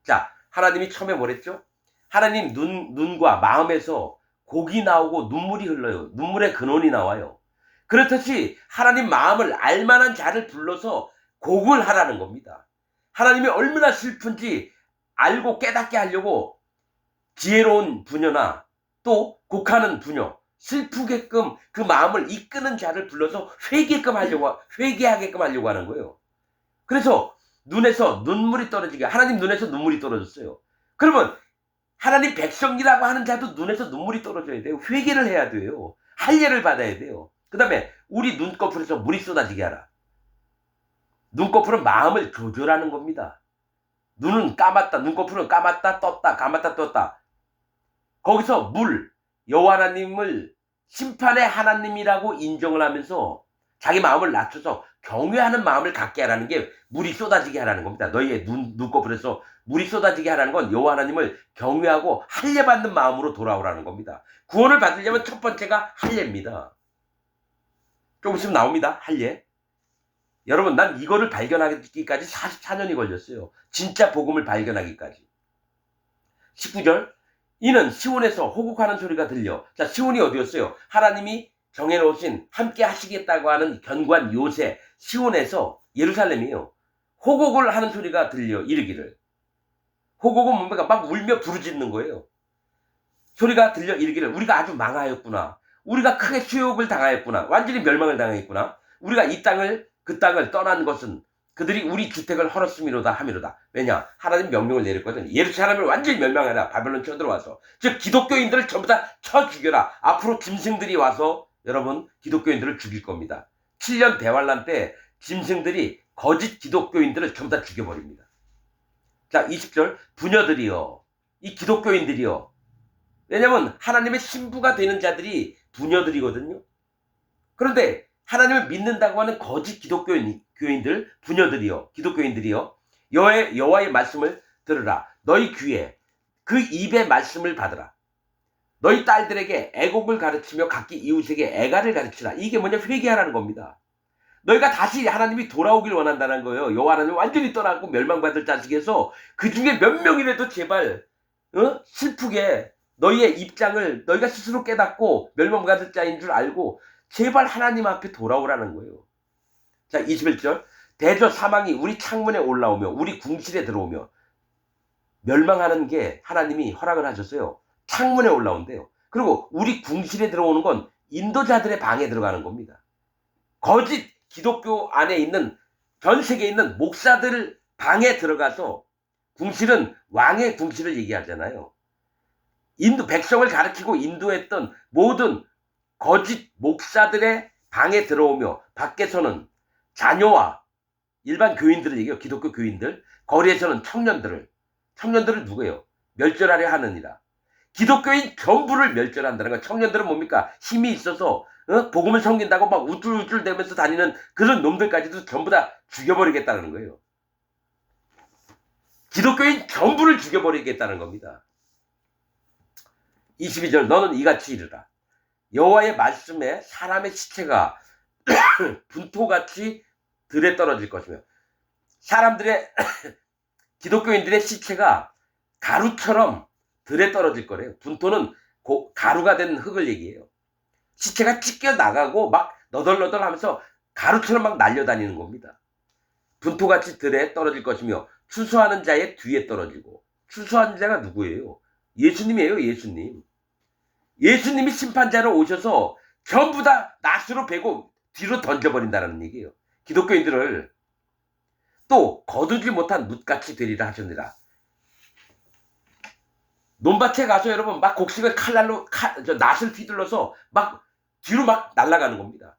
자, 하나님이 처음에 뭐랬죠? 하나님 눈과 마음에서 곡이 나오고 눈물이 흘러요. 눈물의 근원이 나와요. 그렇듯이 하나님 마음을 알만한 자를 불러서 곡을 하라는 겁니다. 하나님이 얼마나 슬픈지 알고 깨닫게 하려고 지혜로운 부녀나 또 곡하는 부녀, 슬프게끔 그 마음을 이끄는 자를 불러서 회개하게끔 하려고 하는 거예요. 그래서 눈에서 눈물이 떨어지게, 하나님 눈에서 눈물이 떨어졌어요. 그러면 하나님 백성이라고 하는 자도 눈에서 눈물이 떨어져야 돼요. 회개를 해야 돼요. 할례를 받아야 돼요. 그 다음에 우리 눈꺼풀에서 물이 쏟아지게 하라. 눈꺼풀은 마음을 조절하는 겁니다. 눈은 감았다, 눈꺼풀은 감았다, 떴다, 감았다, 떴다. 거기서 여호와 하나님을 심판의 하나님이라고 인정을 하면서 자기 마음을 낮춰서 경외하는 마음을 갖게 하라는 게 물이 쏟아지게 하라는 겁니다. 너희의 눈꺼풀에서 물이 쏟아지게 하라는 건 여호와 하나님을 경외하고 할례 받는 마음으로 돌아오라는 겁니다. 구원을 받으려면 첫 번째가 할례입니다. 조금 있으면 나옵니다. 할례. 여러분, 난 이거를 발견하기까지 44년이 걸렸어요. 진짜 복음을 발견하기까지. 19절. 이는 시온에서 호국하는 소리가 들려. 자, 시온이 어디였어요? 하나님이 정해놓으신 함께 하시겠다고 하는 견고한 요새 시온에서, 예루살렘이에요. 호국을 하는 소리가 들려 이르기를. 호국은 뭡니까? 막 울며 부르짖는 거예요. 소리가 들려 이르기를 우리가 아주 망하였구나. 우리가 크게 수욕을 당하였구나. 완전히 멸망을 당했구나. 우리가 그 땅을 떠난 것은 그들이 우리 주택을 헐었음이로다 하미로다. 왜냐? 하나님 명령을 내렸거든. 예루살렘을 완전히 멸망하라. 바벨론 쳐들어와서. 즉 기독교인들을 전부 다 쳐 죽여라. 앞으로 짐승들이 와서 여러분 기독교인들을 죽일 겁니다. 7년 대환란 때 짐승들이 거짓 기독교인들을 전부 다 죽여버립니다. 자, 20절. 부녀들이여. 이 기독교인들이여. 왜냐면 하나님의 신부가 되는 자들이 부녀들이거든요. 그런데 하나님을 믿는다고 하는 거짓 기독교인들, 부녀들이여, 기독교인들이여, 여호와의 말씀을 들으라. 너희 귀에 그 입의 말씀을 받으라. 너희 딸들에게 애곡을 가르치며 각기 이웃에게 애가를 가르치라. 이게 뭐냐? 회개하라는 겁니다. 너희가 다시 하나님이 돌아오길 원한다는 거예요. 여호와 하나님 완전히 떠나고 멸망받을 자식에서 그 중에 몇 명이라도 제발 슬프게 너희의 입장을 너희가 스스로 깨닫고 멸망받을 자인 줄 알고 제발 하나님 앞에 돌아오라는 거예요. 자, 21절. 대저 사망이 우리 창문에 올라오며 우리 궁실에 들어오며. 멸망하는 게 하나님이 허락을 하셨어요. 창문에 올라온대요. 그리고 우리 궁실에 들어오는 건 인도자들의 방에 들어가는 겁니다. 거짓 기독교 안에 있는, 전 세계에 있는 목사들 방에 들어가서, 궁실은 왕의 궁실을 얘기하잖아요. 백성을 가르치고 인도했던 모든 거짓 목사들의 방에 들어오며 밖에서는 자녀와 일반 교인들을 얘기해요. 기독교 교인들. 거리에서는 청년들을 누구예요? 멸절하려 하느니라. 기독교인 전부를 멸절한다는 거예요. 청년들은 뭡니까? 힘이 있어서 복음을 섬긴다고 막 우쭐우쭐 대면서 다니는 그런 놈들까지도 전부 다 죽여버리겠다는 거예요. 기독교인 전부를 죽여버리겠다는 겁니다. 22절. 너는 이같이 이르라. 여호와의 말씀에 사람의 시체가 분토같이 들에 떨어질 것이며 사람들의 기독교인들의 시체가 가루처럼 들에 떨어질 거래요. 분토는 가루가 된 흙을 얘기해요. 시체가 찢겨 나가고 막 너덜너덜 하면서 가루처럼 막 날려다니는 겁니다. 분토같이 들에 떨어질 것이며 추수하는 자의 뒤에 떨어지고. 추수하는 자가 누구예요? 예수님이에요. 예수님. 예수님이 심판자로 오셔서 전부 다 낫으로 베고 뒤로 던져버린다는 얘기예요. 기독교인들을. 또 거두지 못한 뭇같이 되리라 하셨느니라. 논밭에 가서 여러분 막 곡식을 칼날로 낫을 휘둘러서 막 뒤로 막 날아가는 겁니다.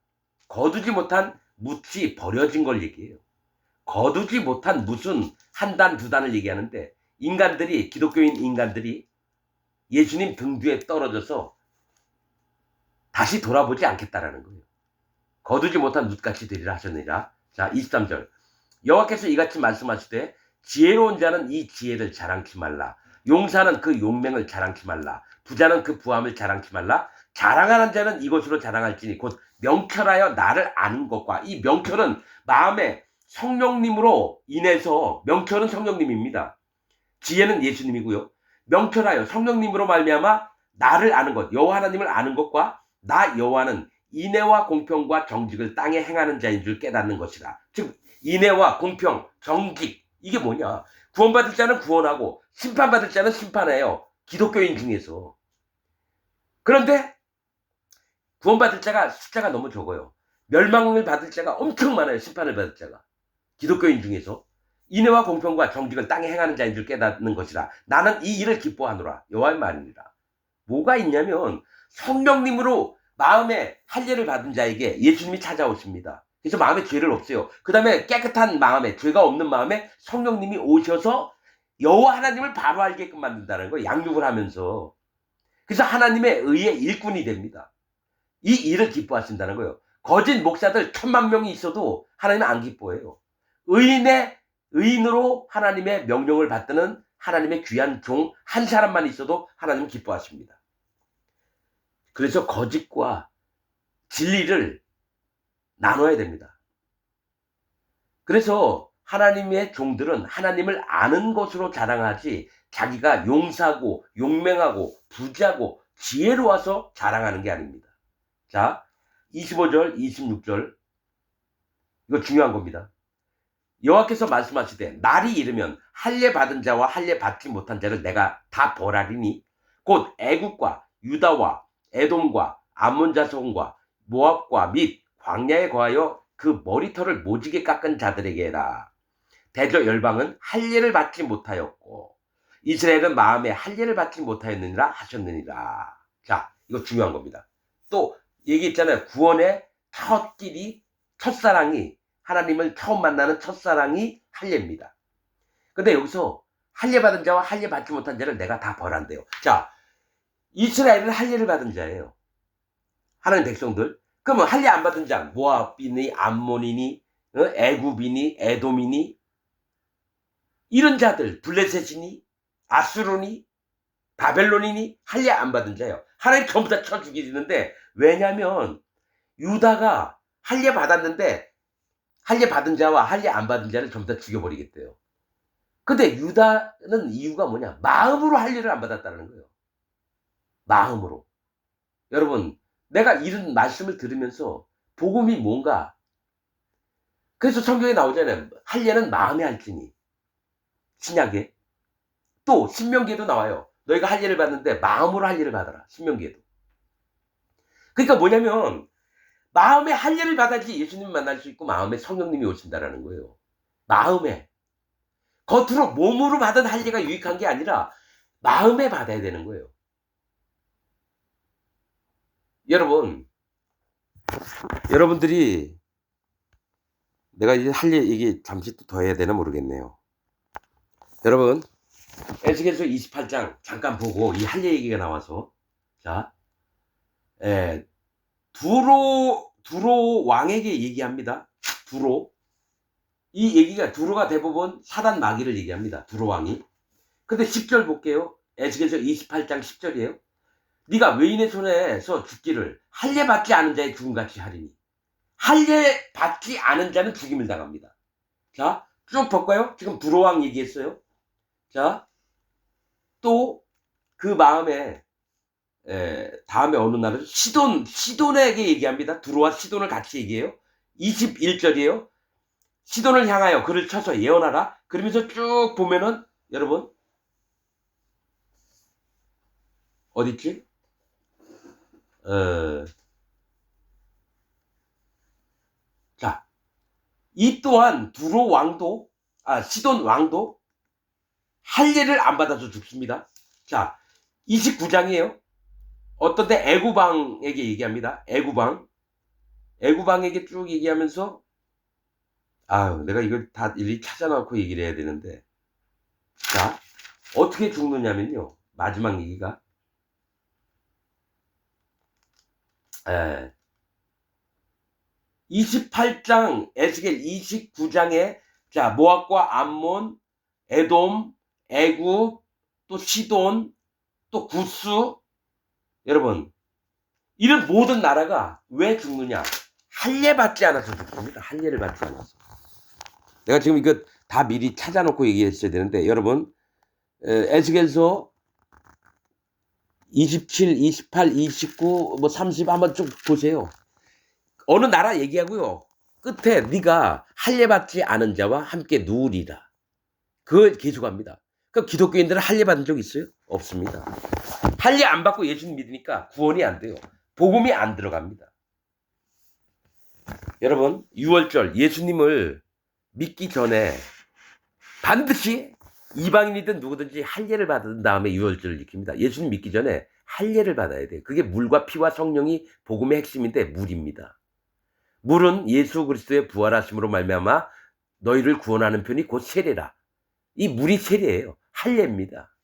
거두지 못한 뭇이 버려진 걸 얘기해요. 거두지 못한 뭇은 한 단, 두 단을 얘기하는데 인간들이, 기독교인 인간들이 예수님 등 뒤에 떨어져서 다시 돌아보지 않겠다라는 거예요. 거두지 못한 뭇같이 되리라 하셨느니라. 자, 23절. 여호와께서 이같이 말씀하시되 지혜로운 자는 이 지혜를 자랑치 말라. 용사는 그 용맹을 자랑치 말라. 부자는 그 부함을 자랑치 말라. 자랑하는 자는 이것으로 자랑할지니 곧 명철하여 나를 아는 것과. 이 명철은 마음에 성령님으로 인해서, 명철은 성령님입니다. 지혜는 예수님이고요. 명철하여 성령님으로 말미암아 나를 아는 것, 여호와 하나님을 아는 것과 나 여호와는 인애와 공평과 정직을 땅에 행하는 자인 줄 깨닫는 것이라. 즉 인애와 공평, 정직, 이게 뭐냐? 구원받을 자는 구원하고 심판받을 자는 심판해요. 기독교인 중에서. 그런데 구원받을 자가 숫자가 너무 적어요. 멸망을 받을 자가 엄청 많아요. 심판을 받을 자가. 기독교인 중에서. 인애와 공평과 정직을 땅에 행하는 자인 줄 깨닫는 것이라. 나는 이 일을 기뻐하노라. 여호와의 말이니라. 뭐가 있냐면 성령님으로 마음에 할례를 받은 자에게 예수님이 찾아오십니다. 그래서 마음에 죄를 없애요. 그 다음에 깨끗한 마음에, 죄가 없는 마음에 성령님이 오셔서 여호와 하나님을 바로 알게끔 만든다는 거예요. 양육을 하면서. 그래서 하나님의 의의 일꾼이 됩니다. 이 일을 기뻐하신다는 거예요. 거짓 목사들 1000만 명이 있어도 하나님은 안 기뻐해요. 의인으로 하나님의 명령을 받드는 하나님의 귀한 종 한 사람만 있어도 하나님은 기뻐하십니다. 그래서 거짓과 진리를 나눠야 됩니다. 그래서 하나님의 종들은 하나님을 아는 것으로 자랑하지 자기가 용사고 용맹하고 부자고 지혜로워서 자랑하는 게 아닙니다. 자, 25절 26절 이거 중요한 겁니다. 여호와께서 말씀하시되 날이 이르면 할례 받은 자와 할례 받지 못한 자를 내가 다 벌하리니 곧 애국과 유다와 에돔과 암몬 자손과 모압과 및 광야에 거하여 그 머리털을 모지게 깎은 자들에게라. 대저 열방은 할례를 받지 못하였고 이스라엘은 마음에 할례를 받지 못하였느니라 하셨느니라. 자, 이거 중요한 겁니다. 또 얘기했잖아요. 구원의 첫 길이, 첫사랑이, 하나님을 처음 만나는 첫사랑이 할례입니다. 근데 여기서 할례 받은 자와 할례 받지 못한 자를 내가 다 벌한대요. 자, 이스라엘은 할례를 받은 자예요. 하나님 백성들. 그러면 할례 안 받은 자, 모압이니 암몬이니 애굽이니 에돔이니 이런 자들, 블레셋이니 아수르니 바벨론이니 할례 안 받은 자예요. 하나님 전부 다 쳐 죽이는데, 왜냐면 유다가 할례 받았는데 할례 받은 자와 할례 안 받은 자를 전부 다 죽여버리겠대요. 근데 유다는 이유가 뭐냐? 마음으로 할례를 안 받았다는 거예요. 마음으로. 여러분, 내가 이런 말씀을 들으면서 복음이 뭔가, 그래서 성경에 나오잖아요. 할례는 마음에 할지니. 신약에. 또 신명기에도 나와요. 너희가 할례를 받는데 마음으로 할례를 받아라. 신명기에도. 그러니까 뭐냐면 마음에 할례를 받아야지 예수님 만날 수 있고 마음에 성령님이 오신다라는 거예요. 마음에. 겉으로 몸으로 받은 할례가 유익한 게 아니라 마음에 받아야 되는 거예요. 여러분들이 내가 이제 할례 얘기 잠시 또 더 해야 되나 모르겠네요. 여러분, 에스겔서 28장 잠깐 보고 이 할례 얘기가 나와서, 자, 두로 왕에게 얘기합니다. 두로. 이 얘기가, 두로가 대부분 사단 마귀를 얘기합니다. 두로 왕이. 근데 10절 볼게요. 에스겔서 28장 10절이에요. 네가 외인의 손에서 죽기를 할례 받지 않은 자의 죽음같이 하리니. 할례 받지 않은 자는 죽임을 당합니다. 자, 쭉 볼까요? 지금 두로왕 얘기했어요. 자, 또 그 마음에 다음에 어느 날은 시돈에게 얘기합니다. 두로와 시돈을 같이 얘기해요. 21절이에요. 시돈을 향하여 그를 쳐서 예언하라. 그러면서 쭉 보면은 여러분 어딨지? 자, 이 또한 두로 왕도 시돈 왕도 할례를 안 받아서 죽습니다. 자, 29장이에요. 어떤데 애구방에게 얘기합니다. 애구방에게 쭉 얘기하면서 내가 이걸 다 일일이 찾아놓고 얘기를 해야 되는데, 자, 어떻게 죽느냐면요. 마지막 얘기가 28장 에스겔 29장에 자, 모압과 암몬, 에돔, 애굽, 또 시돈, 또 구스, 여러분 이런 모든 나라가 왜 죽느냐? 할례 받지 않아서 죽습니다. 할례를 받지 않아서. 내가 지금 이거 다 미리 찾아놓고 얘기했어야 되는데 여러분 에스겔서 27, 28, 29, 뭐 30 한번 쭉 보세요. 어느 나라 얘기하고요. 끝에 네가 할례 받지 않은 자와 함께 누우리라. 그걸 계속합니다. 그럼 기독교인들은 할례 받은 적 있어요? 없습니다. 할례 안 받고 예수님 믿으니까 구원이 안 돼요. 복음이 안 들어갑니다. 여러분 6월절 예수님을 믿기 전에 반드시 이방인이든 누구든지 할례를 받은 다음에 6월절을 지킵니다. 예수님 믿기 전에 할례를 받아야 돼요. 그게 물과 피와 성령이 복음의 핵심인데 물입니다. 물은 예수 그리스도의 부활하심으로 말미암아 너희를 구원하는 편이 곧 세례라. 이 물이 세례예요. 할례입니다.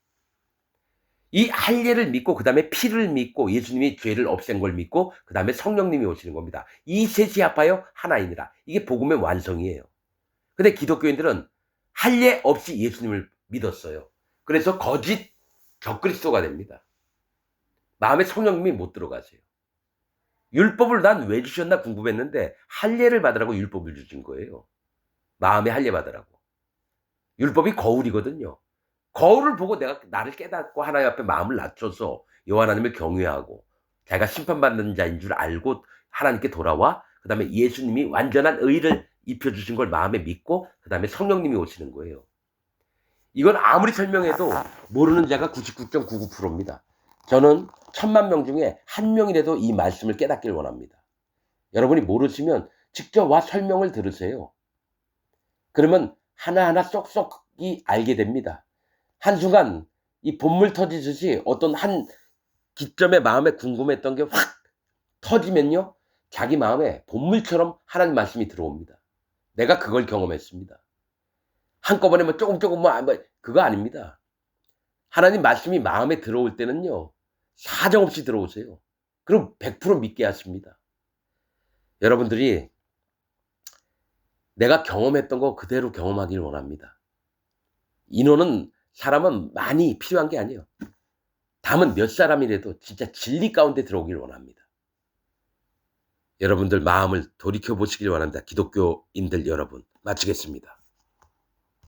이 할례를 믿고 그 다음에 피를 믿고 예수님이 죄를 없앤 걸 믿고 그 다음에 성령님이 오시는 겁니다. 이 셋이 합하여 하나이니라. 이게 복음의 완성이에요. 근데 기독교인들은 할례 없이 예수님을 믿었어요. 그래서 거짓 적그리스도가 됩니다. 마음에 성령님이 못 들어가세요. 율법을 난 왜 주셨나 궁금했는데 할례를 받으라고 율법을 주신 거예요. 마음에 할례 받으라고. 율법이 거울이거든요. 거울을 보고 내가 나를 깨닫고 하나님 앞에 마음을 낮춰서 여호와 하나님을 경외하고 자기가 심판받는 자인 줄 알고 하나님께 돌아와 그 다음에 예수님이 완전한 의를 입혀주신 걸 마음에 믿고 그 다음에 성령님이 오시는 거예요. 이건 아무리 설명해도 모르는 자가 99.99%입니다. 저는 1000만 명 중에 한 명이라도 이 말씀을 깨닫길 원합니다. 여러분이 모르시면 직접 와 설명을 들으세요. 그러면 하나하나 쏙쏙이 알게 됩니다. 한순간 이 본물 터지듯이 어떤 한 기점에 마음에 궁금했던 게 확 터지면요. 자기 마음에 본물처럼 하나님 말씀이 들어옵니다. 내가 그걸 경험했습니다. 한꺼번에 뭐 조금 그거 아닙니다. 하나님 말씀이 마음에 들어올 때는요. 사정없이 들어오세요. 그럼 100% 믿게 하십니다. 여러분들이 내가 경험했던 거 그대로 경험하길 원합니다. 사람은 많이 필요한 게 아니에요. 다만 몇 사람이라도 진짜 진리 가운데 들어오길 원합니다. 여러분들 마음을 돌이켜 보시길 원합니다. 기독교인들 여러분. 마치겠습니다.